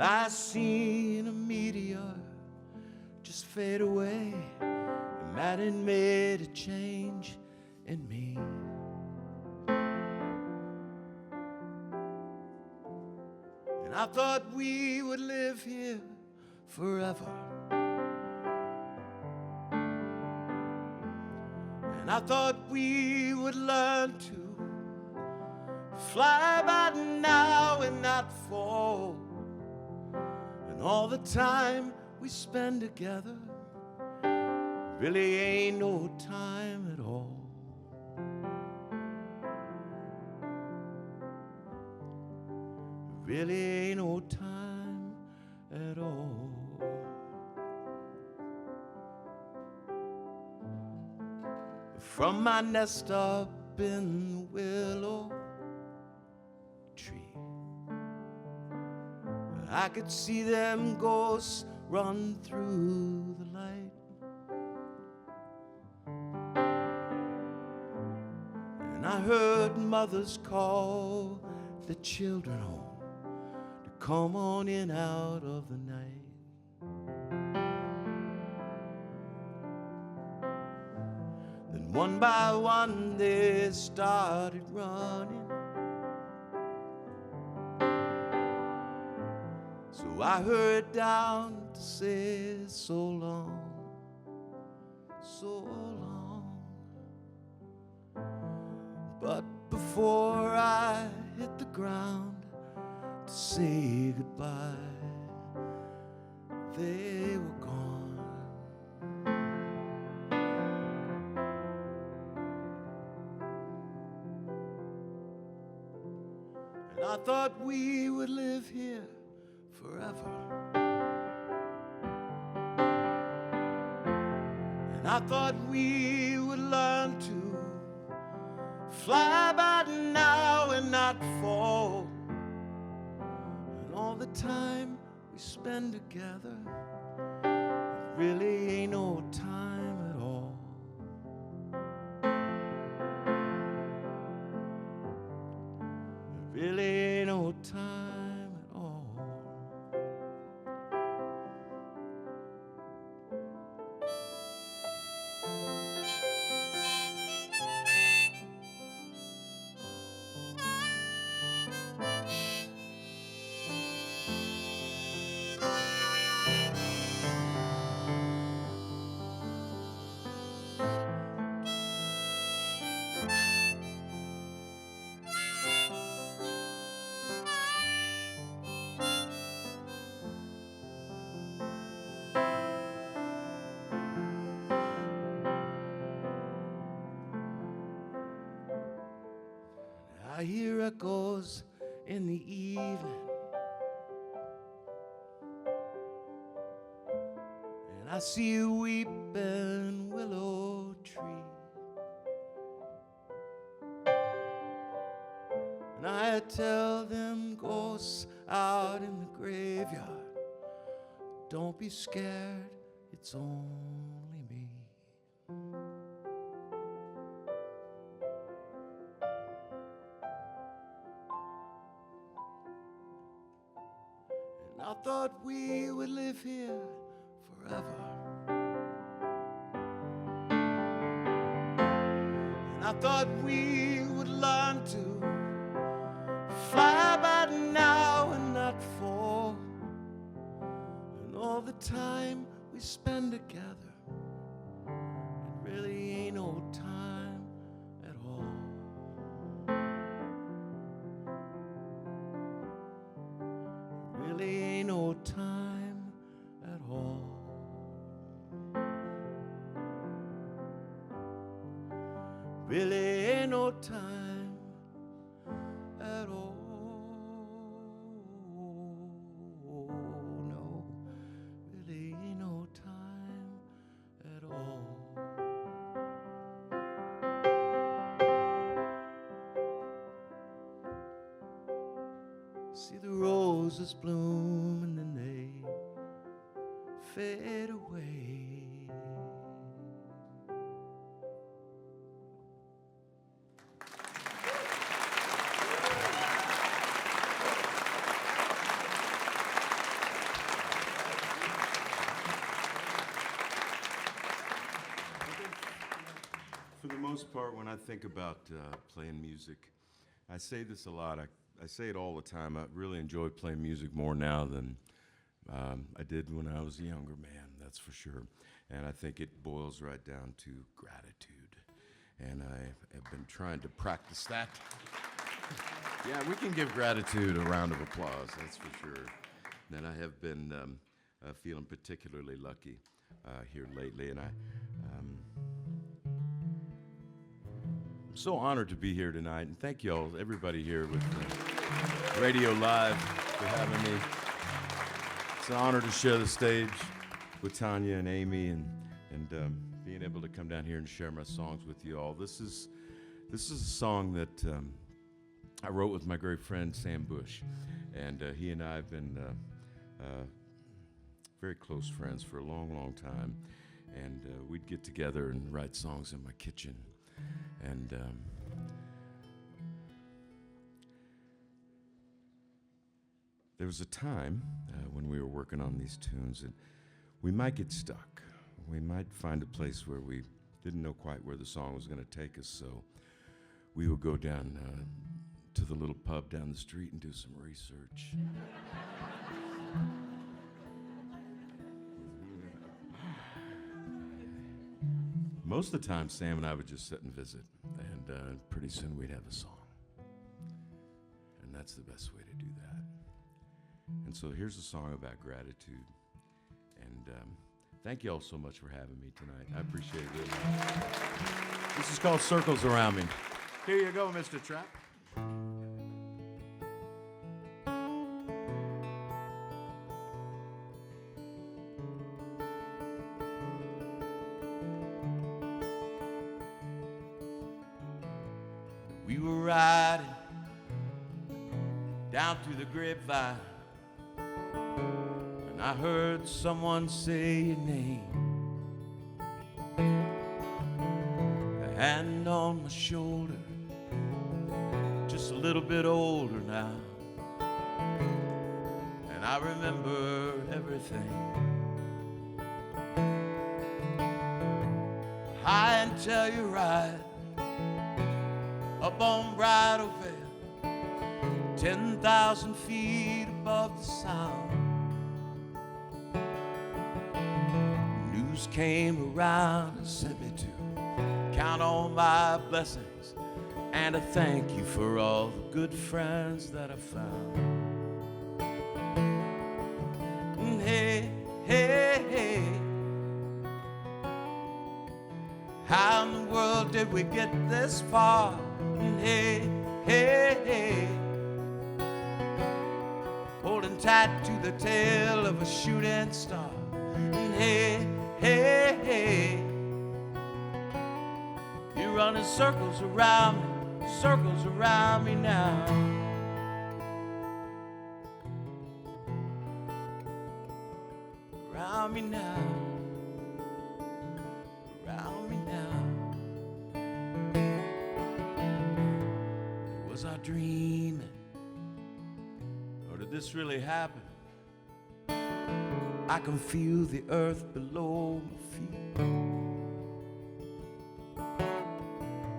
I seen a meteor just fade away, and that had made a change in me. And I thought we would live here forever, and I thought we would learn to fly by now and not fall. And all the time we spend together really ain't no time at all. Really ain't no time at all. From my nest up in the willow tree, I could see them ghosts run through the light. And I heard mothers call the children home to come on in out of the night. Then one by one they started running. So I hurried down to say so long, so long. But before I hit the ground to say goodbye, they were gone. And I thought we would live here forever, and I thought we would learn to fly by now and not fall. And all the time we spend together, it really ain't no time at all. It really ain't no time at all. I hear echoes in the evening, and I see a weeping willow tree, and I tell them ghosts out in the graveyard, don't be scared, it's only me. I thought we would live here forever, and I thought we would learn to fly by now and not fall. And all the time we spend together, it really ain't no time at all. really ain't no time at all. Really ain't no time at all. No, really ain't no time at all. See the roses bloom and then they fade away. For the most part, when I think about playing music, I say this a lot. I say it all the time. I really enjoy playing music more now than I did when I was a younger man, that's for sure. And I think it boils right down to gratitude. And I have been trying to practice that. Yeah, we can give gratitude a round of applause, that's for sure. And I have been feeling particularly lucky here lately. And I'm so honored to be here tonight, and thank you all, everybody here with Radio Live for having me. It's an honor to share the stage with Tanya and Amy, and being able to come down here and share my songs with you all. This is a song that I wrote with my great friend Sam Bush, and he and I have been very close friends for a long, long time, and we'd get together and write songs in my kitchen. And there was a time when we were working on these tunes that we might get stuck. We might find a place where we didn't know quite where the song was going to take us, so we would go down to the little pub down the street and do some research. Most of the time, Sam and I would just sit and visit, and pretty soon we'd have a song. And that's the best way to do that. And so here's a song about gratitude. And thank you all so much for having me tonight. I appreciate it really much. This is called Circles Around Me. Here you go, Mr. Trap. We were riding down through the grapevine, and I heard someone say your name. A hand on my shoulder, just a little bit older now, and I remember everything. High until you ride up on Bridal Veil, 10,000 feet above the sound. News came around and sent me to count on my blessings and to thank you for all the good friends that I found. And hey, hey, hey, how in the world did we get this far? And hey, hey, hey, holding tight to the tail of a shooting star. And hey, hey, hey, you're running circles around me now. Around me now. Around me now. Was I dreaming? Or did this really happen? I can feel the earth below my feet.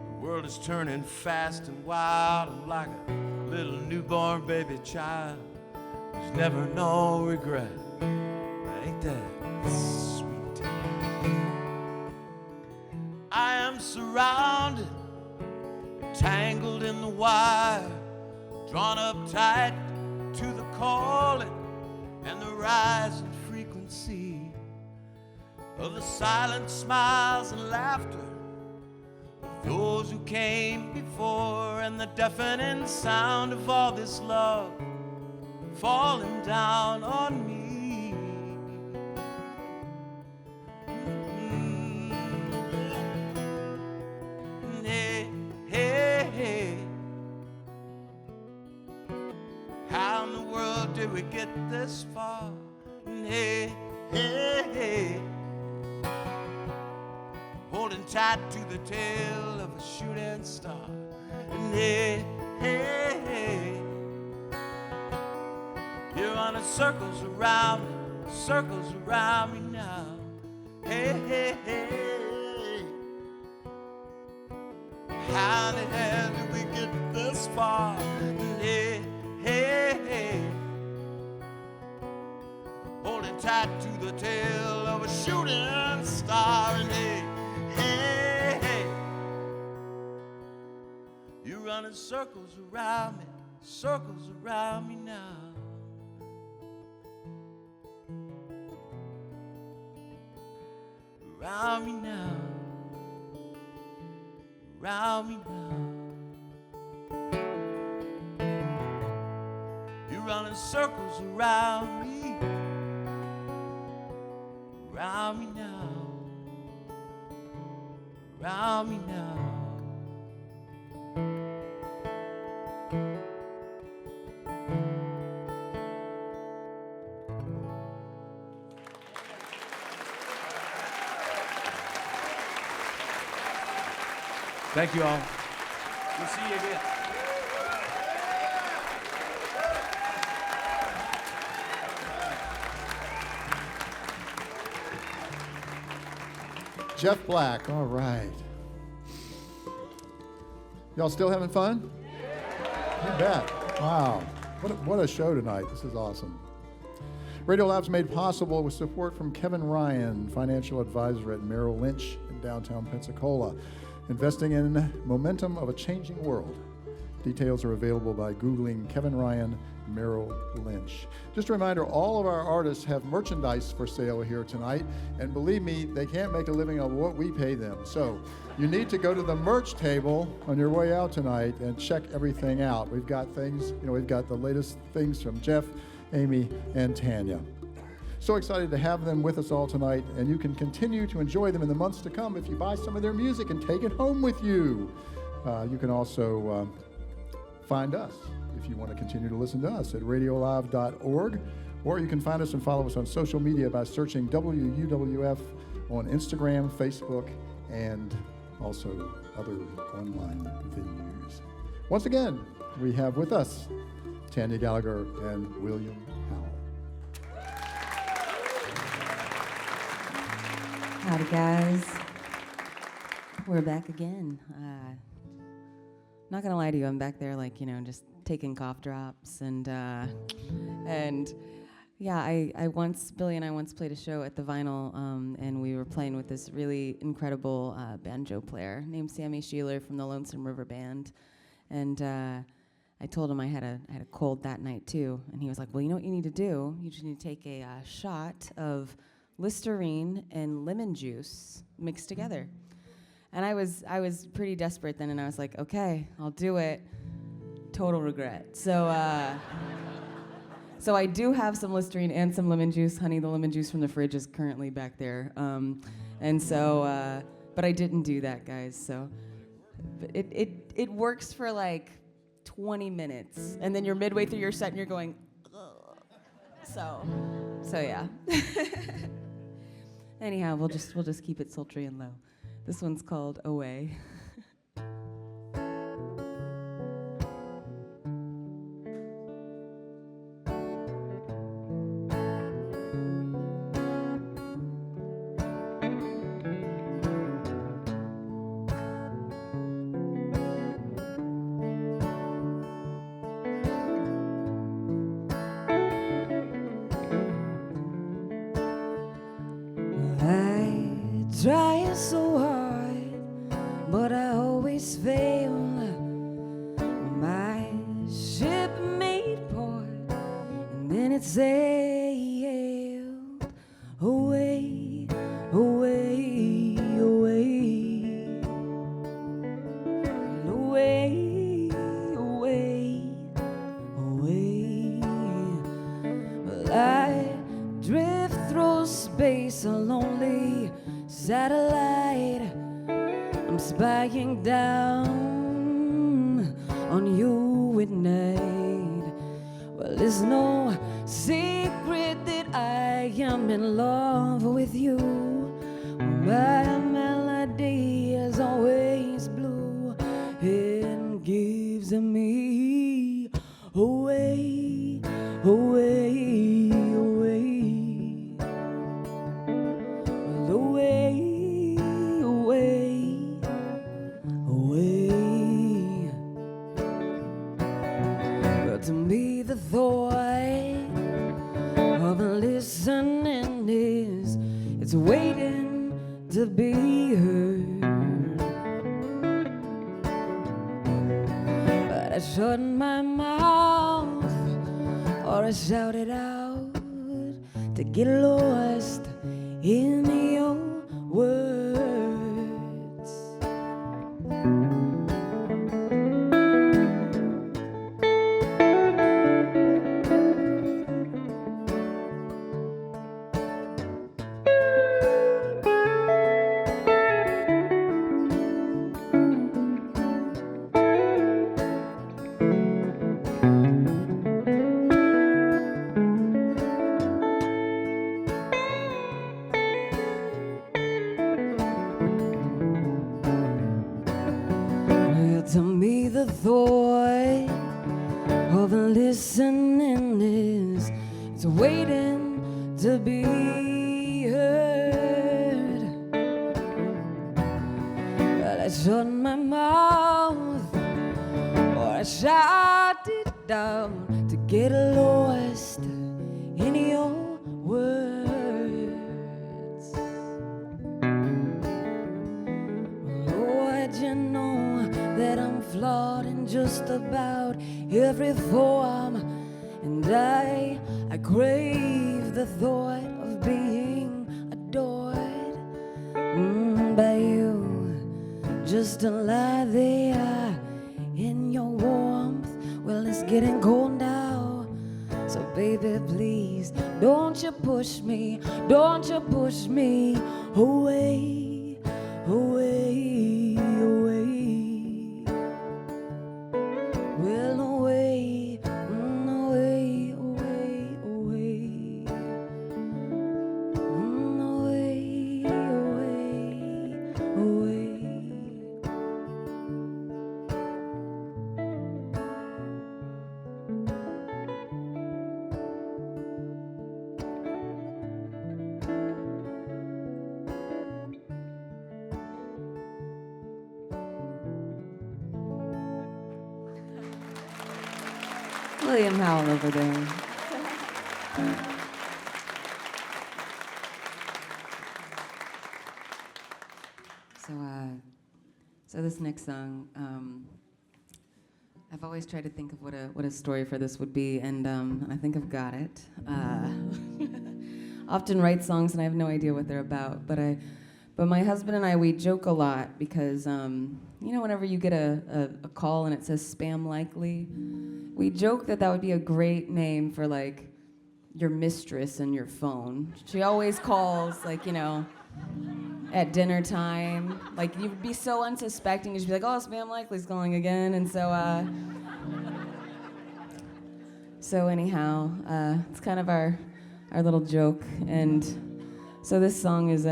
The world is turning fast and wild. I'm like a little newborn baby child who's never known regret. Ain't that sweet? I am surrounded, tangled in the wire, drawn up tight to the calling and the rising frequency of the silent smiles and laughter of those who came before, and the deafening sound of all this love falling down on me. Hey, hey, hey. How in the world did we get this far? Hey, hey, hey. Holding tight to the tail of a shooting star. Hey, hey, hey. You're running circles around me now. Hey, hey, hey. How the hell did we get this far? Hey, hey, hey. Holding tight to the tail of a shooting star. And hey, hey, hey. You're running circles around me now. Around me now, around me now. You're running circles around me now, around me now. Thank you all. We'll see you again. Jeff Black, all right. Y'all still having fun? You bet. Wow. What a show tonight. This is awesome. RadioLive's made possible with support from Kevin Ryan, financial advisor at Merrill Lynch in downtown Pensacola, investing in momentum of a changing world. Details are available by Googling Kevin Ryan, Merrill Lynch. Just a reminder, all of our artists have merchandise for sale here tonight, and believe me, they can't make a living on what we pay them. So you need to go to the merch table on your way out tonight and check everything out. We've got things, we've got the latest things from Jeff, Amy, and Tanya. So excited to have them with us all tonight, and you can continue to enjoy them in the months to come if you buy some of their music and take it home with you. You can also find us if you want to continue to listen to us at radiolive.org, or you can find us and follow us on social media by searching WUWF on Instagram, Facebook, and also other online venues. Once again, we have with us Tanya Gallagher and William Howell. Howdy, guys. We're back again. Not gonna lie to you, I'm back there just taking cough drops and yeah, Billy and I once played a show at the Vinyl, and we were playing with this really incredible banjo player named Sammy Sheeler from the Lonesome River Band, and I told him I had a cold that night too, and he was like, well, you know what you need to do? You just need to take a shot of Listerine and lemon juice mixed together. And I was pretty desperate then, and I was like, okay, I'll do it. Total regret. So I do have some Listerine and some lemon juice. Honey, the lemon juice from the fridge is currently back there. But I didn't do that, guys. So it works for like 20 minutes, and then you're midway through your set and you're going, ugh. So yeah. Anyhow, we'll just keep it sultry and low. This one's called Away. Trying so hard, but I always fail. My ship made port, and then it sailed drift through space, a lonely satellite. I'm spying down on you at night. Well, it's no secret that I am in love with you. My melody is always blue and gives me away, away, away. Well, away, away, away. Well, to me the thought of listening is, it's waiting to be heard. But I shut my mouth or I shout it out to get lost in your words. To me the thought of listening is, it's waiting to be heard. But I shut my mouth or I shout it down to get lost in your words. Lord, you know that I'm flawed in just about every form, and I crave the thought of being adored by you, just to lie there in your warmth. Well, it's getting cold now, so baby, please don't you push me away, away, away. Well, away, away, away, away. Away, away, away. William Howell over there. So this next song, I've always tried to think of what a story for this would be, and I think I've got it. Often write songs and I have no idea what they're about, but my husband and I, we joke a lot because whenever you get a call and it says spam likely, we joke that would be a great name for like your mistress and your phone. She always calls at dinner time. Like you'd be so unsuspecting, you'd be like, oh, spam likely's calling again. And so anyhow, it's kind of our little joke. And so this song is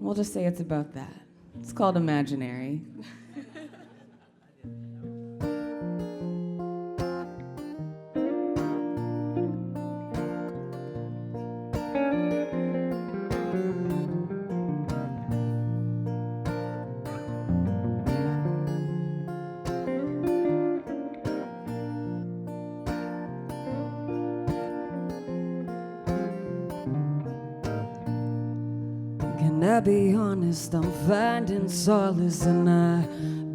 we'll just say it's about that. It's called Imaginary. Can I be honest? I'm finding solace and I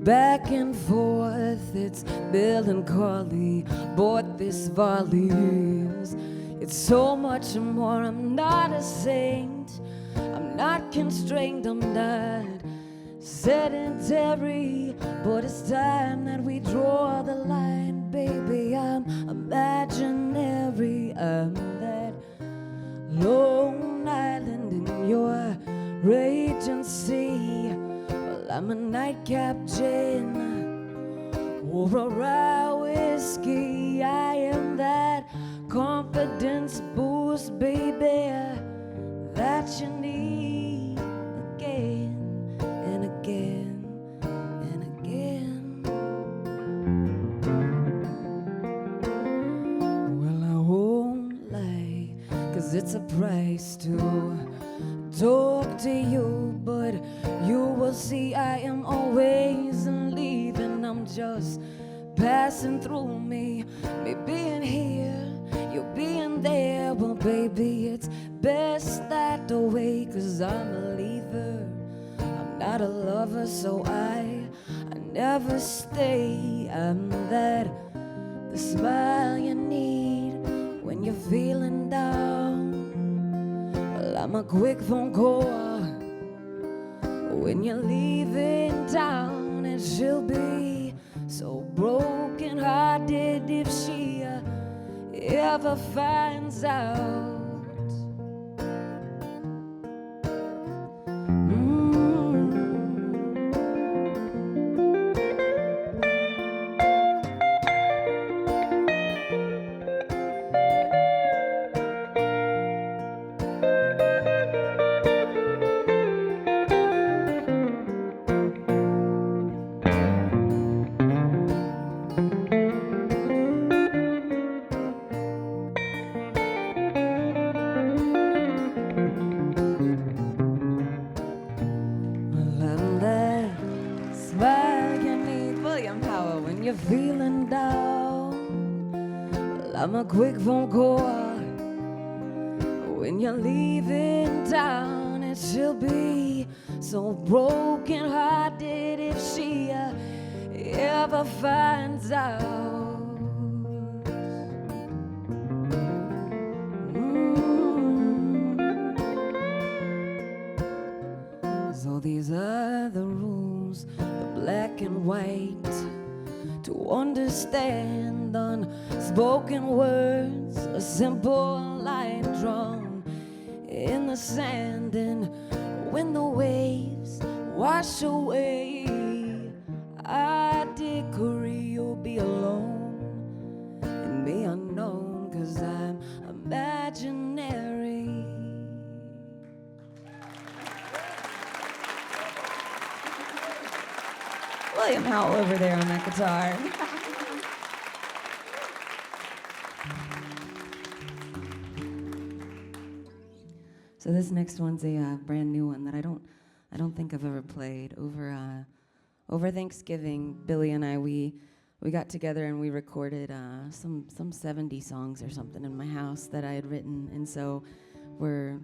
back and forth. It's melancholy. Bought this volumes. It's so much more. I'm not a saint. I'm not constrained. I'm not sedentary. But it's time that we draw the line, baby. I'm imaginary. I'm that I'm a nightcap gin or a rye whiskey. I am that confidence boost, baby, that you need again and again and again. Well, I won't lie, 'cause it's a price to talk to you, but you will see I am always leaving. I'm just passing through me being here, you being there. Well, baby, it's best that way, 'cause I'm a leaver, I'm not a lover, so I never stay. I'm the smile you need when you're feeling down. Well, I'm a quick phone call when you're leaving town, and she'll be so broken hearted if she ever finds out. Feeling down, well, I'm a quick phone call when you're leaving town, and she'll be so broken hearted if she ever finds out. So these are the rules, the black and white, to understand unspoken words, a simple line drawn in the sand. And when the waves wash away our decree, you'll be alone and be unknown, 'cause I'm imaginary. William Howell over there on that guitar. So this next one's a brand new one that I don't think I've ever played. Over Thanksgiving, Billy and I we got together and we recorded some 70 songs or something in my house that I had written, and so we're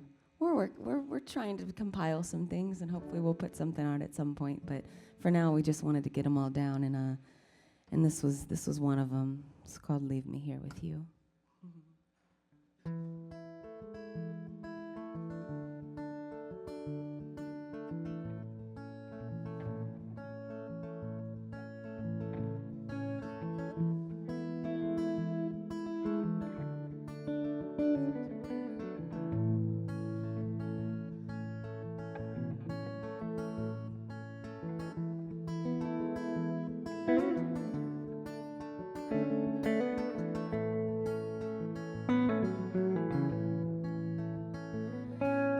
trying to compile some things, and hopefully we'll put something out at some point. But for now, we just wanted to get them all down, and this was one of them. It's called "Leave Me Here with You."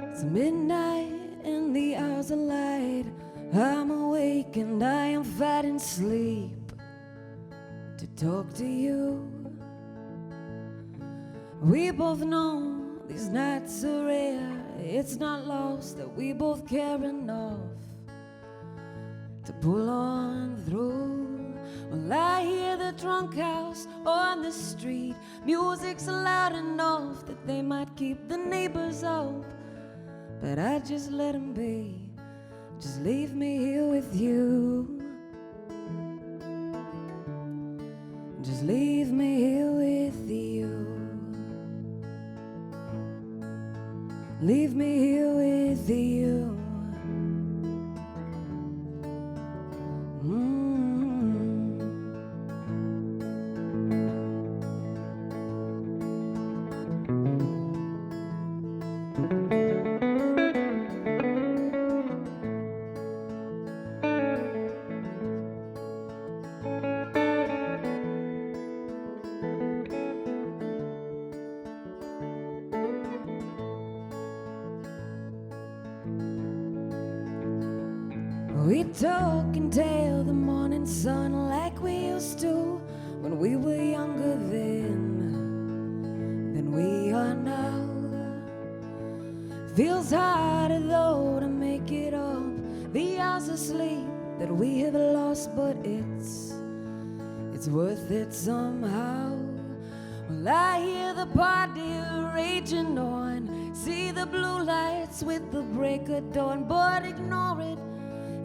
It's midnight and the hours are light. I'm awake and I am fighting sleep to talk to you. We both know these nights are rare. It's not lost that we both care enough to pull on through. Well, I hear the drunk house on the street. Music's loud enough that they might keep the neighbors up, but I just let them be. Just leave me here with you. Just leave me here with you. Leave me here with you. We talk until the morning sun like we used to when we were younger than we are now. Feels harder though to make it up, the hours of sleep that we have lost, but it's worth it somehow. Well, I hear the party raging on, see the blue lights with the break of dawn, but ignore it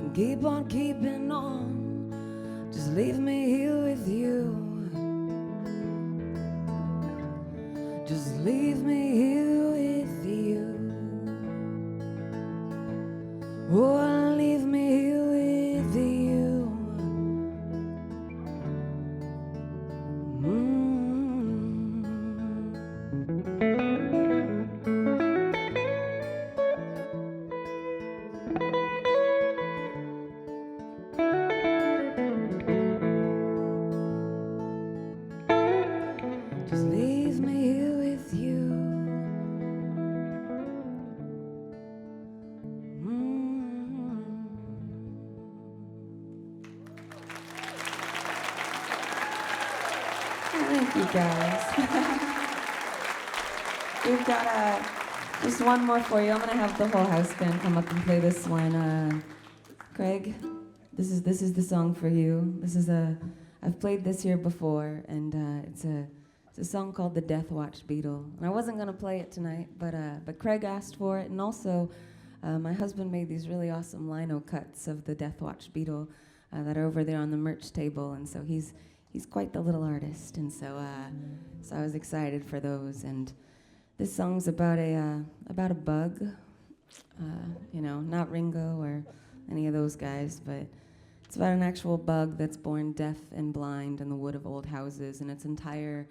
and keep on keeping on. Just leave me here with you. Just leave me here with you. Oh, leave me here with you. Just leave me here with you. Thank you, guys. We've got just one more for you. I'm gonna have the whole house band come up and play this one. Craig, this is the song for you. I've played this here before, and it's a song called "The Death Watch Beetle." And I wasn't gonna play it tonight, but Craig asked for it, and also my husband made these really awesome lino cuts of the Death Watch Beetle that are over there on the merch table, and so he's quite the little artist, and so I was excited for those. And this song's about a bug, not Ringo or any of those guys, but it's about an actual bug that's born deaf and blind in the wood of old houses, and its entire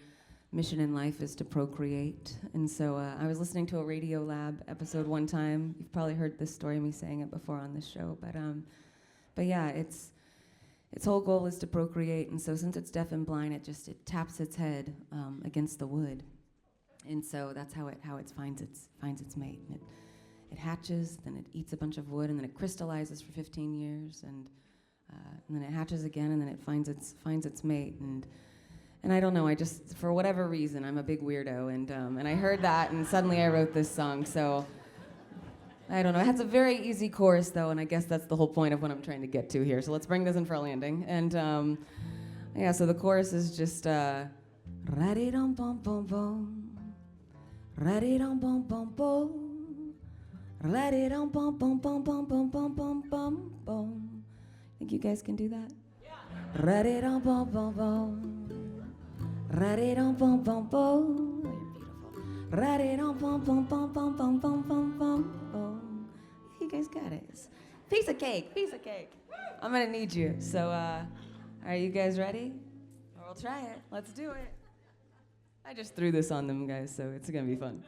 mission in life is to procreate. And so I was listening to a RadioLab episode one time. You've probably heard this story, me saying it before on this show, but yeah, its whole goal is to procreate, and so since it's deaf and blind, it taps its head against the wood, and so that's how it finds its mate. And it hatches, then it eats a bunch of wood, and then it crystallizes for 15 years, and then it hatches again, and then it finds its mate. And I don't know, I just, for whatever reason, I'm a big weirdo, and I heard that, and suddenly I wrote this song. So I don't know. It has a very easy chorus, though, and I guess that's the whole point of what I'm trying to get to here. So let's bring this in for a landing. And yeah, so the chorus is just ra-dee-dum-bum-bum-bum, ra-dee-dum-bum-bum-bum, ra-dee-dum-bum-bum-bum-bum-bum-bum-bum. Think you guys can do that? Yeah. Ra-dee-dum-bum-bum-bum, ra-dee-dum-bum-bum-bum. You're beautiful. Ra-dee-dum-bum-bum-bum-bum-bum-bum-bum. You guys got it. Piece of cake. I'm gonna need you. So, are you guys ready? Or we'll try it. Let's do it. I just threw this on them, guys, so it's gonna be fun.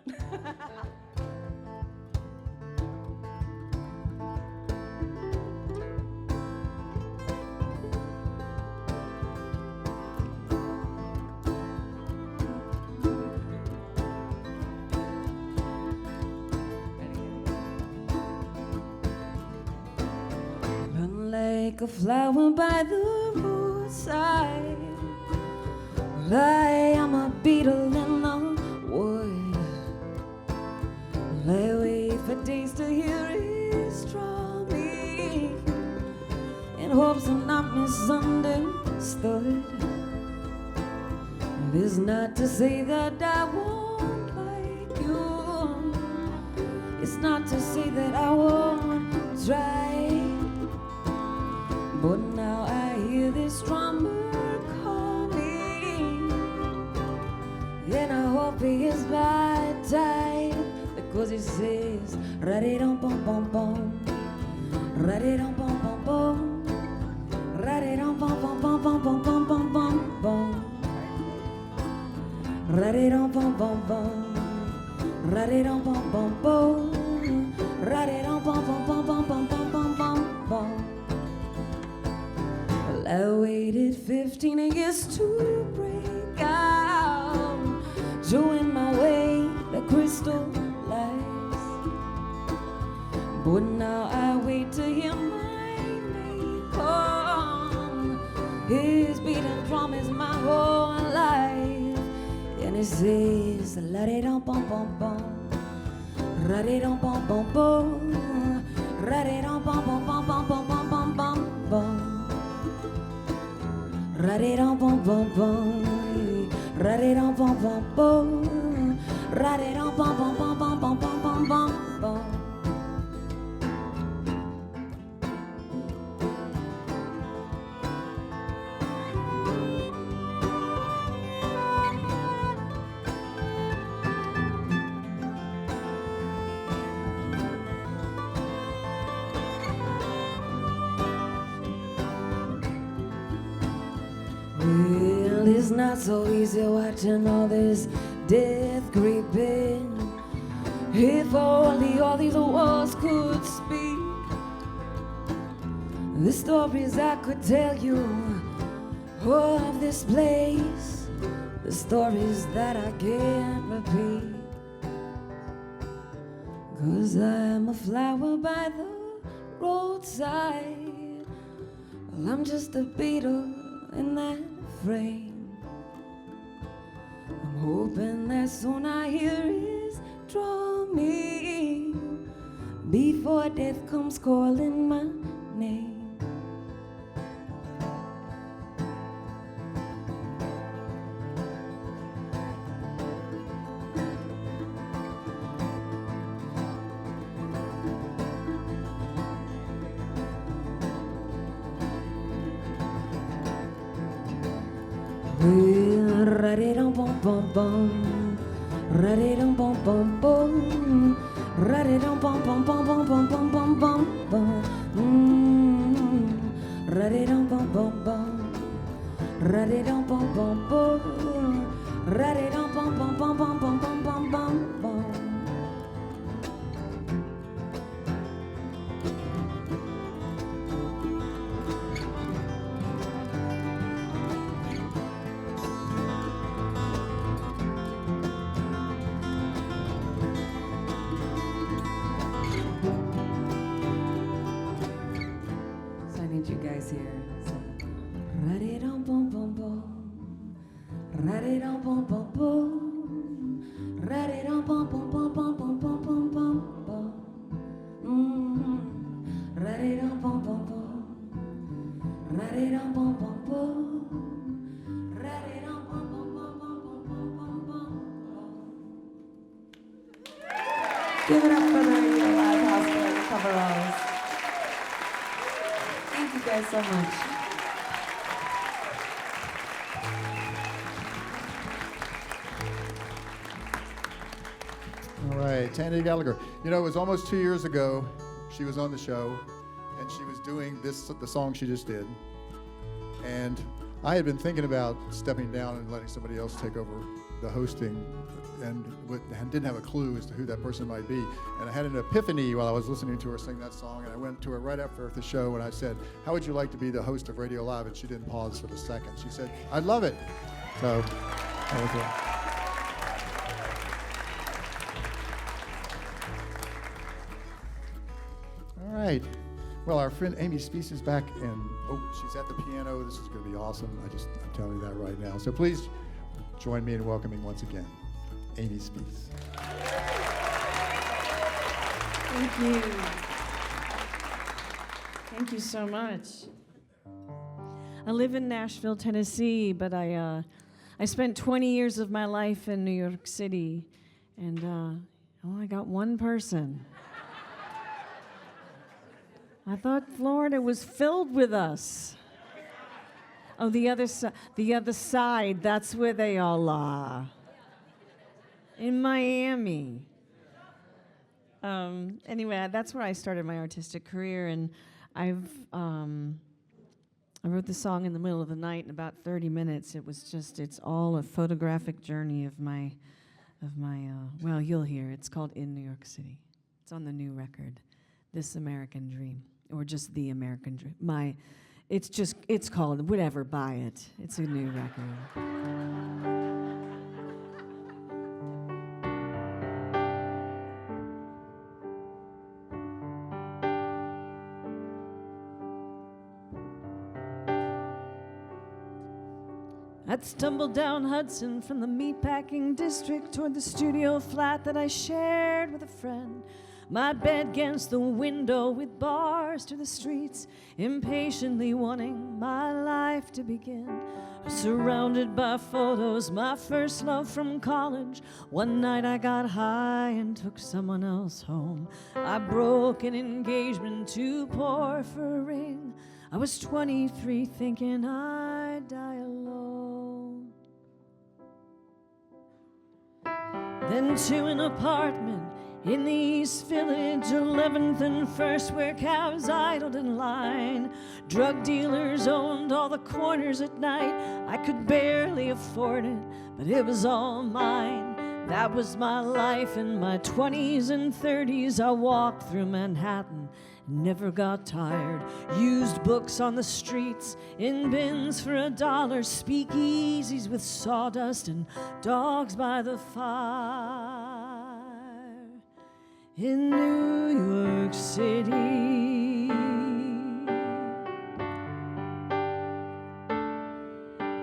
Like a flower by the roadside, well, I am a beetle in the wood. Well, I wait for days to hear his drumming in hopes I'm not misunderstood. It is not to say that I won't like you, it's not to say that I won't try. But now I hear this drummer calling, and I hope he is by time, because he says ra-dee-dum-bum-bum-bum, ra-dee-dum-bum-bum-bum, ra-dee-dum-bum-bum-bum-bum-bum-bum-bum, ra-dee-dum-bum-bum-bum, ra-dee-dum-bum-bum-bum, ra-dee-dum-bum-bum-bum-bum-bum-bum-bum. I waited 15 years to break out, showing my way the crystal lights. But now I wait to hear my name whole life. And it says, la-de-dum-bum-bum-bum, ra-de-dum-bum-bum-bum, ra-de-dum-bum-bum-bum-bum-bum-bum-bum, ra-de-dum-bum-bum-bum, ra-de-dum-bum-bum-bum, ra-de-dum-bum-bum-bum-bum-bum-bum-bum. Well, it's not so easy watching all this death creeping. If only all these walls could speak, the stories I could tell you of this place, the stories that I can't repeat. 'Cause I'm a flower by the roadside. Well, I'm just a beetle in that frame. I'm hoping that soon I hear his drumming before death comes calling my name. Ra-de-dum-bum-bum-bum, ra-de-dum-bum-bum-bum, ra-de-dum-bum-bum-bum-bum-bum-bum-bum, ra-de-dum-bum-bum-bum, ra-de-dum-bum-bum-bum, ra-de-dum-bum-bum-bum-bum-bum-bum-bum. You guys here. So, ra-de-dum-bum-bum-bum, ra-de-dum-bum-bum-bum, ra-de-dum-bum-bum-bum-bum-bum-bum-bum, ra-de-dum-bum-bum-bum, ra-de-dum-bum-bum-bum, ra-de-dum-bum-bum-bum-bum-bum-bum. Give it up for the RadioLive House Band coveralls. Thank you guys so much. All right, Tanya Gallagher. You know, it was almost 2 years ago she was on the show, and she was doing the song she just did. And I had been thinking about stepping down and letting somebody else take over the hosting, and didn't have a clue as to who that person might be. And I had an epiphany while I was listening to her sing that song, and I went to her right after the show, and I said, "How would you like to be the host of Radio Live?" And she didn't pause for a second. She said, "I'd love it." So that was it. All right. Well, our friend Amy Speace is back, and she's at the piano. This is going to be awesome. I'm telling you that right now. So please join me in welcoming once again Amy Speace. Thank you. Thank you so much. I live in Nashville, Tennessee, but I spent 20 years of my life in New York City, and I got one person. I thought Florida was filled with us. Oh, the other side, that's where they all are. In Miami. Anyway, that's where I started my artistic career, and I wrote the song in the middle of the night in about 30 minutes. It's all a photographic journey of my, well, you'll hear. It's called In New York City. It's on the new record, This American Dream, or just The American Dream. It's called, whatever, buy it. It's a new record. I'd stumbled down Hudson from the meatpacking district toward the studio flat that I shared with a friend. My bed against the window with bars to the streets, impatiently wanting my life to begin. Surrounded by photos, my first love from college. One night I got high and took someone else home. I broke an engagement too poor for a ring. I was 23 thinking I'd die alone. Then to an apartment in the East Village, 11th and 1st, where cabs idled in line. Drug dealers owned all the corners at night. I could barely afford it, but it was all mine. That was my life in my 20s and 30s. I walked through Manhattan, never got tired. Used books on the streets, in bins for $1. Speakeasies with sawdust and dogs by the fire. In New York City,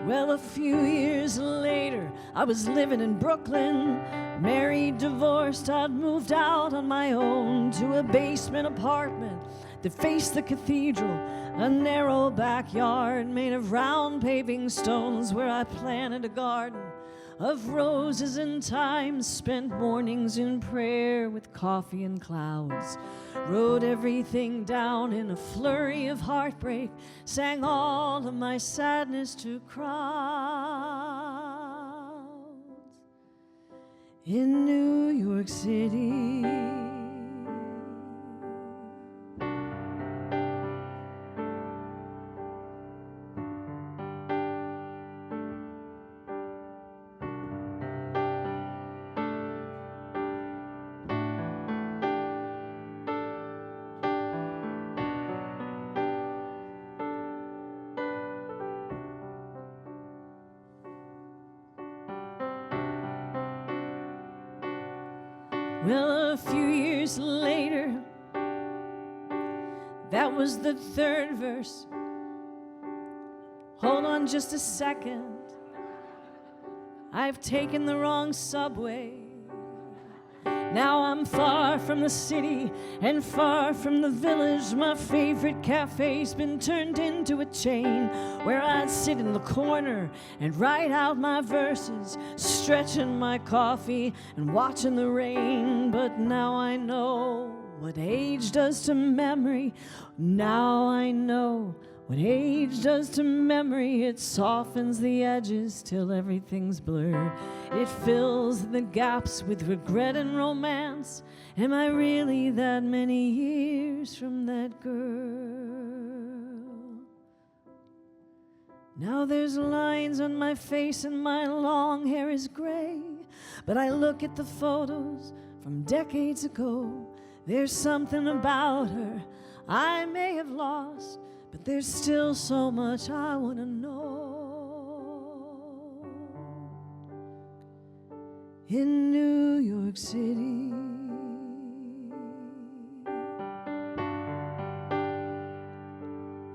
well, a few years later, I was living in Brooklyn. Married, divorced, I'd moved out on my own to a basement apartment that faced the cathedral, a narrow backyard made of round paving stones where I planted a garden of roses and thyme, spent mornings in prayer with coffee and clouds, wrote everything down in a flurry of heartbreak, sang all of my sadness to crowds. In New York City, well, a few years later, that was the third verse. Hold on just a second. I've taken the wrong subway. Now I'm far from the city and far from the village. My favorite cafe's been turned into a chain where I'd sit in the corner and write out my verses, stretching my coffee and watching the rain. But now I know what age does to memory. Now I know what age does to memory. It softens the edges till everything's blurred. It fills the gaps with regret and romance. Am I really that many years from that girl? Now there's lines on my face and my long hair is gray, but I look at the photos from decades ago. There's something about her I may have lost, but there's still so much I want to know. In New York City,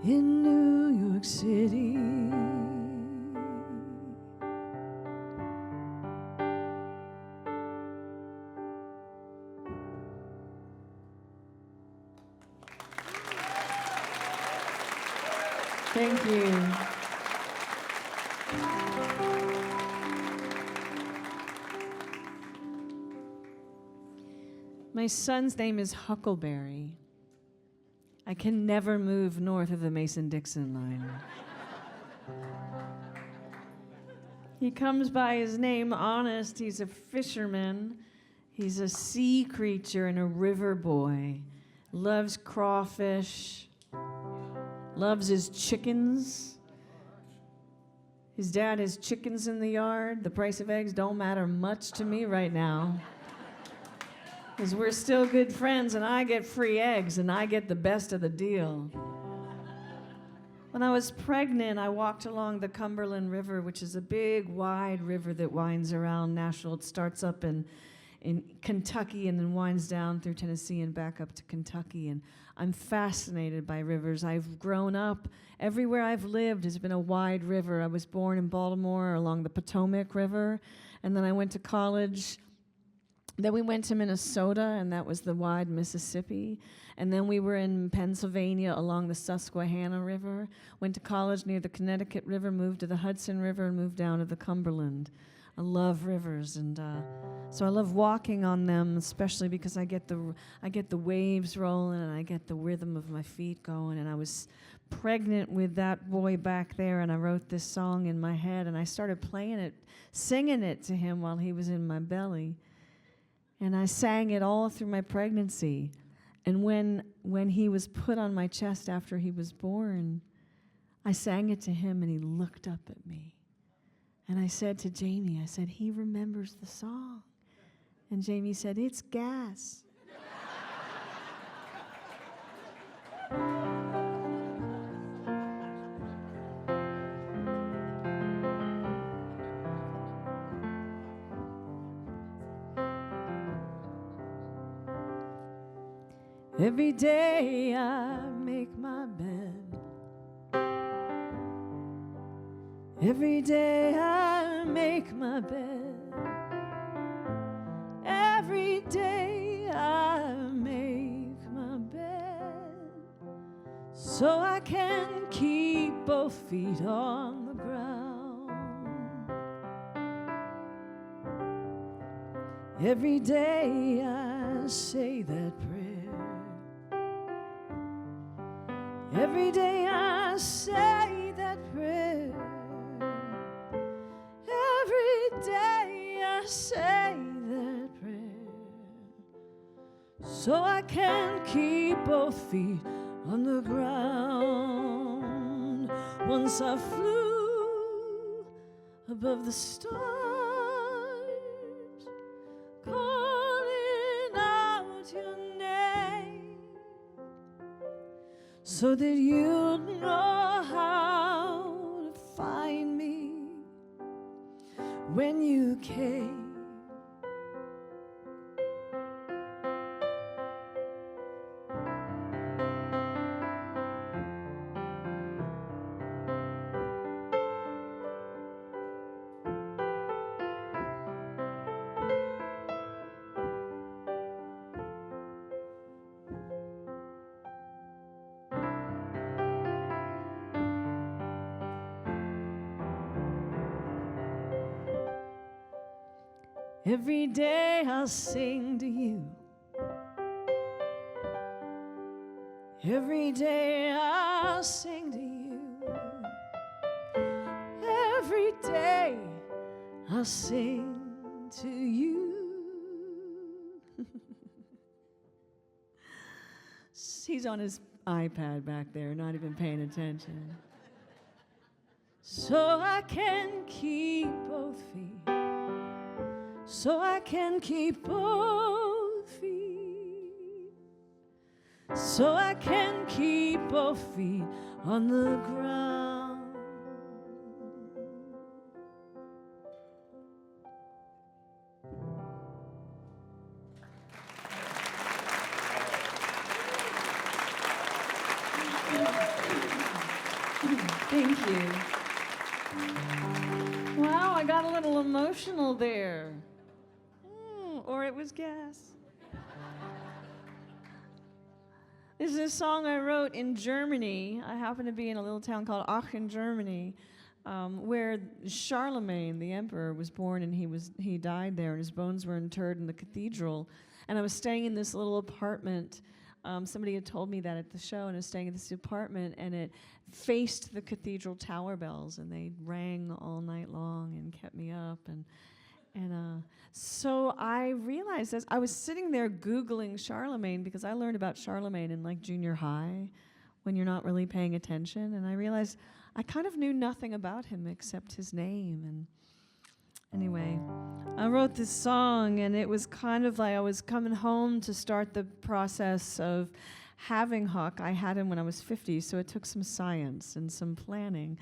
in New York City, thank you. My son's name is Huckleberry. I can never move north of the Mason-Dixon line. He comes by his name honest. He's a fisherman. He's a sea creature and a river boy. Loves crawfish. Loves his chickens. His dad has chickens in the yard. The price of eggs don't matter much to me right now, because we're still good friends and I get free eggs and I get the best of the deal. When I was pregnant, I walked along the Cumberland River, which is a big, wide river that winds around Nashville. It starts up in in Kentucky and then winds down through Tennessee and back up to Kentucky. And I'm fascinated by rivers. I've grown up, everywhere I've lived has been a wide river. I was born in Baltimore along the Potomac River, and then I went to college. Then we went to Minnesota, and that was the wide Mississippi. And then we were in Pennsylvania along the Susquehanna River, went to college near the Connecticut River, moved to the Hudson River, and moved down to the Cumberland. I love rivers, and so I love walking on them, especially because I get the waves rolling, and I get the rhythm of my feet going. And I was pregnant with that boy back there, and I wrote this song in my head, and I started playing it, singing it to him while he was in my belly. And I sang it all through my pregnancy. And when he was put on my chest after he was born, I sang it to him, and he looked up at me. And I said to Jamie, I said, he remembers the song. And Jamie said, it's gas. Every day I make my bed. Every day I make my bed. Every day I make my bed. So I can keep both feet on the ground. Every day I say that prayer. Every day I say that prayer. Every day I say that prayer. So I can keep both feet on the ground. Once I flew above the stars, calling out your name, so that you'd know how to find me when you came. Every day I'll sing to you. Every day I'll sing to you. Every day I'll sing to you. He's on his iPad back there, not even paying attention. So I can keep both feet. So I can keep both feet. So I can keep both feet on the ground. Thank you. Wow, I got a little emotional there. Or it was gas. This is a song I wrote in Germany. I happen to be in a little town called Aachen, Germany, where Charlemagne, the emperor, was born, and he died there, and his bones were interred in the cathedral. And I was staying in this little apartment. Somebody had told me that at the show, and I was staying in this apartment, and it faced the cathedral tower bells, and they rang all night long and kept me up. And so I realized as I was sitting there Googling Charlemagne, because I learned about Charlemagne in like junior high when you're not really paying attention, and I realized I kind of knew nothing about him except his name. And anyway, I wrote this song, and it was kind of like I was coming home to start the process of having Huck. I had him when I was 50, so it took some science and some planning.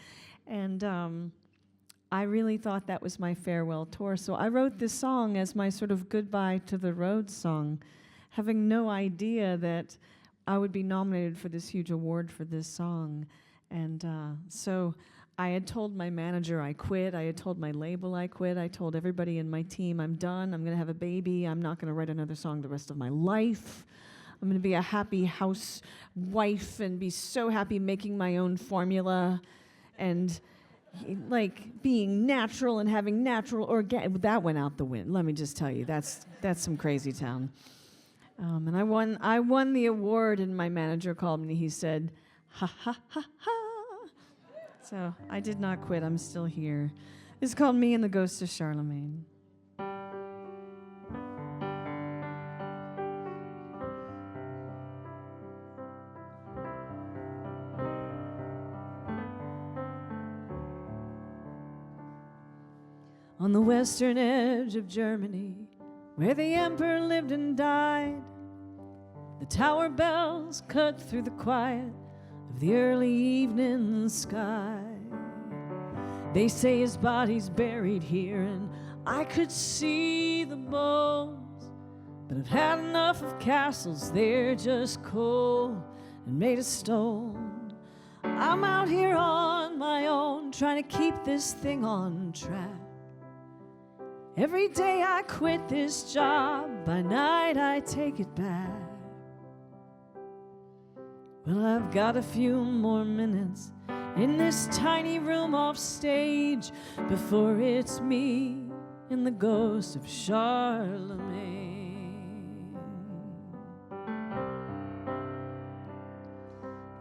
And I really thought that was my farewell tour. So I wrote this song as my sort of goodbye to the road song, having no idea that I would be nominated for this huge award for this song. And so I had told my manager I quit. I had told my label I quit. I told everybody in my team I'm done. I'm going to have a baby. I'm not going to write another song the rest of my life. I'm going to be a happy housewife and be so happy making my own formula and like being natural and having natural organic. That went out the wind. Let me just tell you, that's some crazy town. And I won the award, and my manager called me and he said, ha ha ha ha. So I did not quit. I'm still here. It's called Me and the Ghost of Charlemagne. On the western edge of Germany, where the emperor lived and died, the tower bells cut through the quiet of the early evening sky. They say his body's buried here, and I could see the bones, but I've had enough of castles. They're just cold and made of stone. I'm out here on my own, trying to keep this thing on track. Every day I quit this job, by night I take it back. Well, I've got a few more minutes in this tiny room off stage before it's me and the ghost of Charlemagne.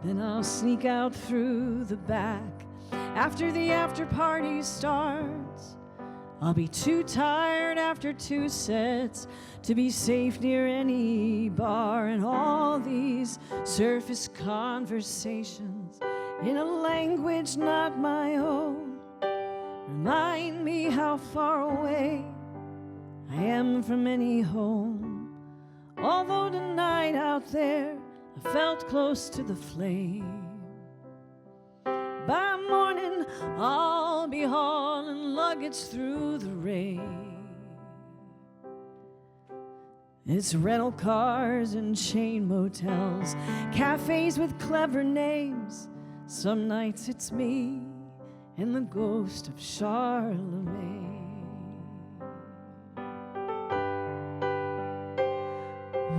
Then I'll sneak out through the back after the after party starts. I'll be too tired after 2 sets to be safe near any bar, and all these surface conversations in a language not my own remind me how far away I am from any home. Although tonight out there I felt close to the flame, by morning I'll be hauling luggage through the rain. It's rental cars and chain motels, cafes with clever names. Some nights it's me and the ghost of Charlemagne.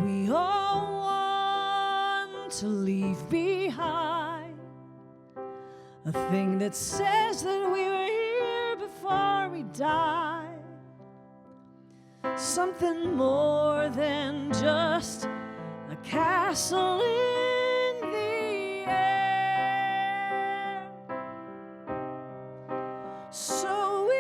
We all want to leave behind a thing that says that we were here before we died. Something more than just a castle in the air. So we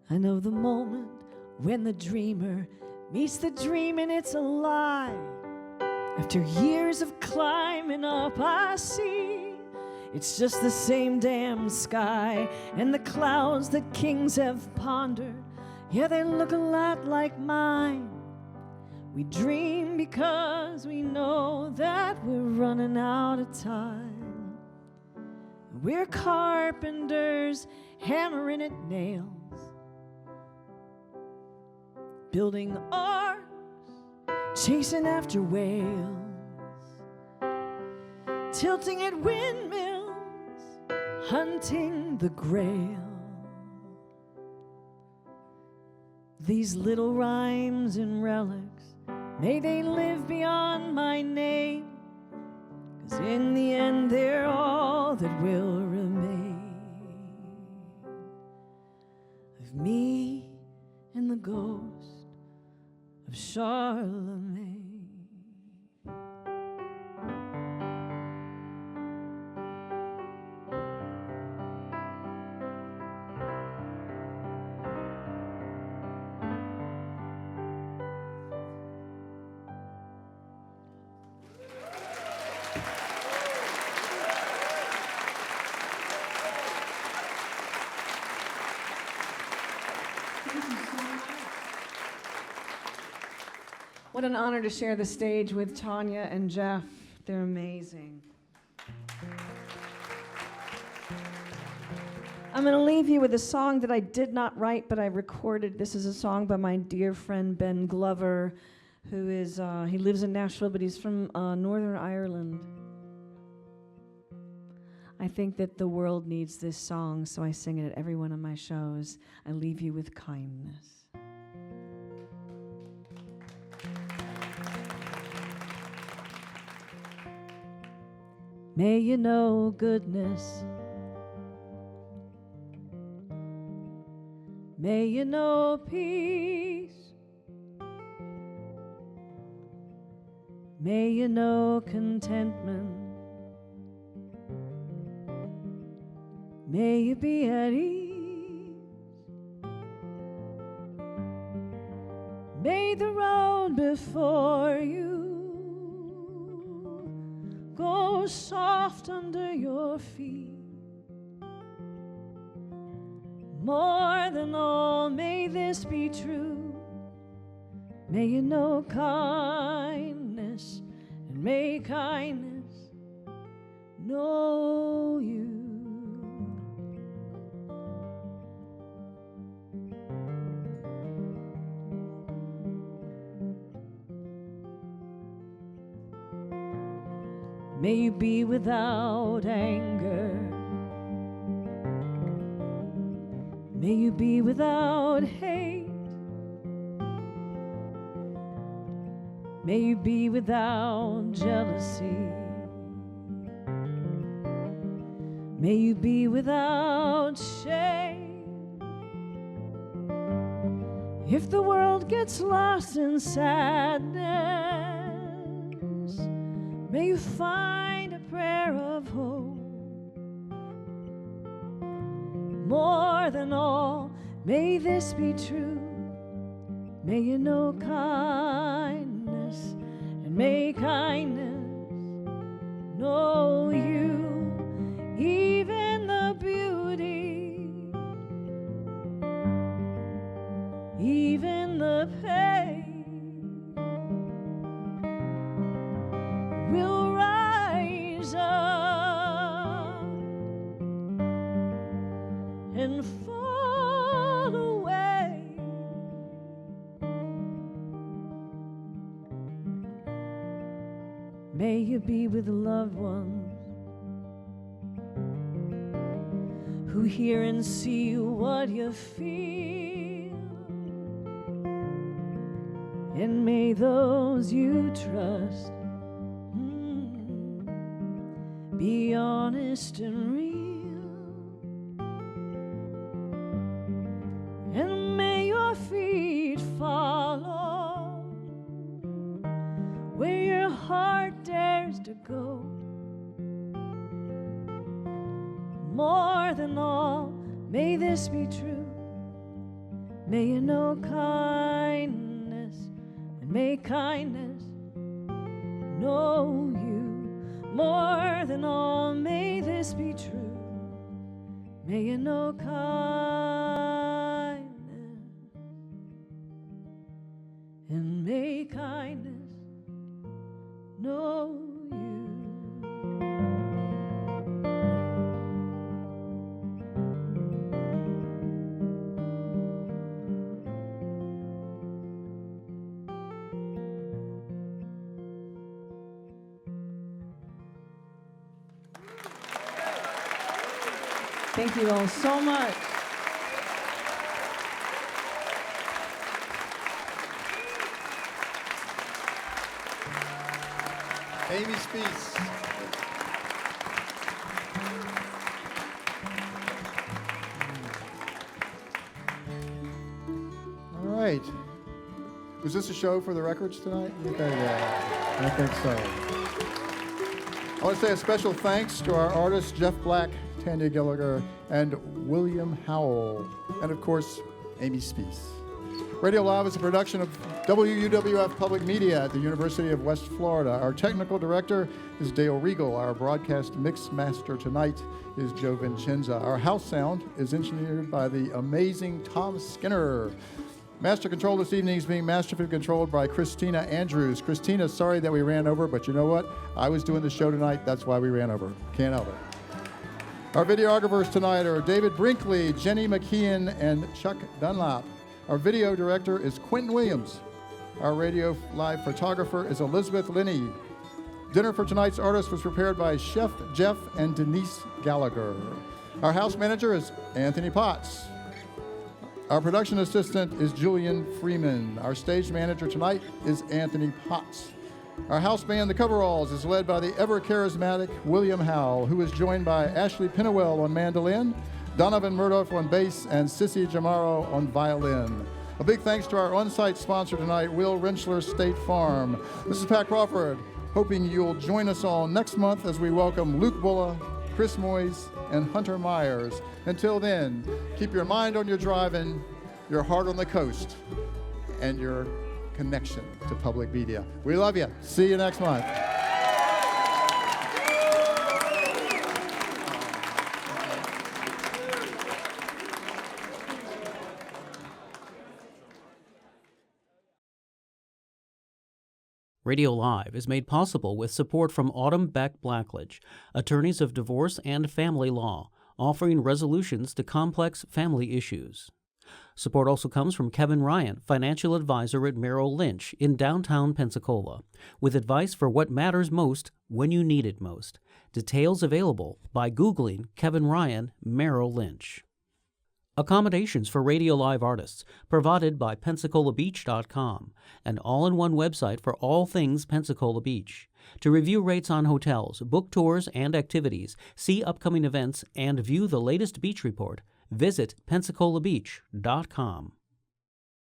I know the moment when the dreamer meets the dream and it's a lie. After years of climbing up, I see it's just the same damn sky, and the clouds that kings have pondered, yeah, they look a lot like mine. We dream because we know that we're running out of time. We're carpenters hammering at nails, building arcs, chasing after whales, tilting at windmills, hunting the grail. These little rhymes and relics, may they live beyond my name, 'cause in the end they're all that will remain of me and the ghost of Charlemagne. an honor to share the stage with Tanya and Jeff. They're amazing. I'm going to leave you with a song that I did not write, but I recorded. This is a song by my dear friend Ben Glover, who is, he lives in Nashville, but he's from Northern Ireland. I think that the world needs this song, so I sing it at every one of my shows. I leave you with kindness. May you know goodness. May you know peace. May you know contentment. May you be at ease. May the road before you go soft under your feet. More than all, may this be true. May you know kindness, and may kindness know you. May you be without anger. May you be without hate. May you be without jealousy. May you be without shame. If the world gets lost in sadness, may you find a prayer of hope. More than all, may this be true. May you know kindness, and may kindness know you. Even the beauty, even the pain will rise up and fall away. May you be with loved ones who hear and see what you feel, and may those you trust be honest and real, and may your feet follow where your heart dares to go. More than all, may this be true. May you know kindness, and may kindness know you. More than all, may this be true. May you know kindness, and may kindness know you. Thank you all so much. Amy Speace. All right. Was this a show for the records tonight? Okay, yeah, I think so. I want to say a special thanks to our artists, Jeff Black, Tanya Gallagher, and William Howell, and of course, Amy Speace. Radio Live is a production of WUWF Public Media at the University of West Florida. Our technical director is Dale Regal. Our broadcast mix master tonight is Joe Vincenza. Our house sound is engineered by the amazing Tom Skinner. Master Control this evening is being masterfully controlled by Christina Andrews. Christina, sorry that we ran over, but you know what? I was doing the show tonight. That's why we ran over. Can't help it. Our videographers tonight are David Brinkley, Jenny McKeon, and Chuck Dunlap. Our video director is Quentin Williams. Our radio live photographer is Elizabeth Linney. Dinner for tonight's artist was prepared by Chef Jeff and Denise Gallagher. Our house manager is Anthony Potts. Our production assistant is Julian Freeman. Our stage manager tonight is Anthony Potts. Our house band, the Coveralls, is led by the ever-charismatic William Howell, who is joined by Ashley Pinnewell on mandolin, Donovan Murdoff on bass, and Sissy Jamaro on violin. A big thanks to our on-site sponsor tonight, Will Rentschler State Farm. This is Pat Crawford, hoping you'll join us all next month as we welcome Luke Bulla, Chris Moyes, and Hunter Myers. Until then, keep your mind on your driving, your heart on the coast, and your connection to public media. We love you. See you next month. Radio Live is made possible with support from Autumn Beck Blackledge, attorneys of divorce and family law, offering resolutions to complex family issues. Support also comes from Kevin Ryan, financial advisor at Merrill Lynch in downtown Pensacola, with advice for what matters most when you need it most. Details available by Googling Kevin Ryan, Merrill Lynch. Accommodations for Radio Live artists provided by PensacolaBeach.com, an all-in-one website for all things Pensacola Beach. To review rates on hotels, book tours and activities, see upcoming events, and view the latest beach report, visit PensacolaBeach.com.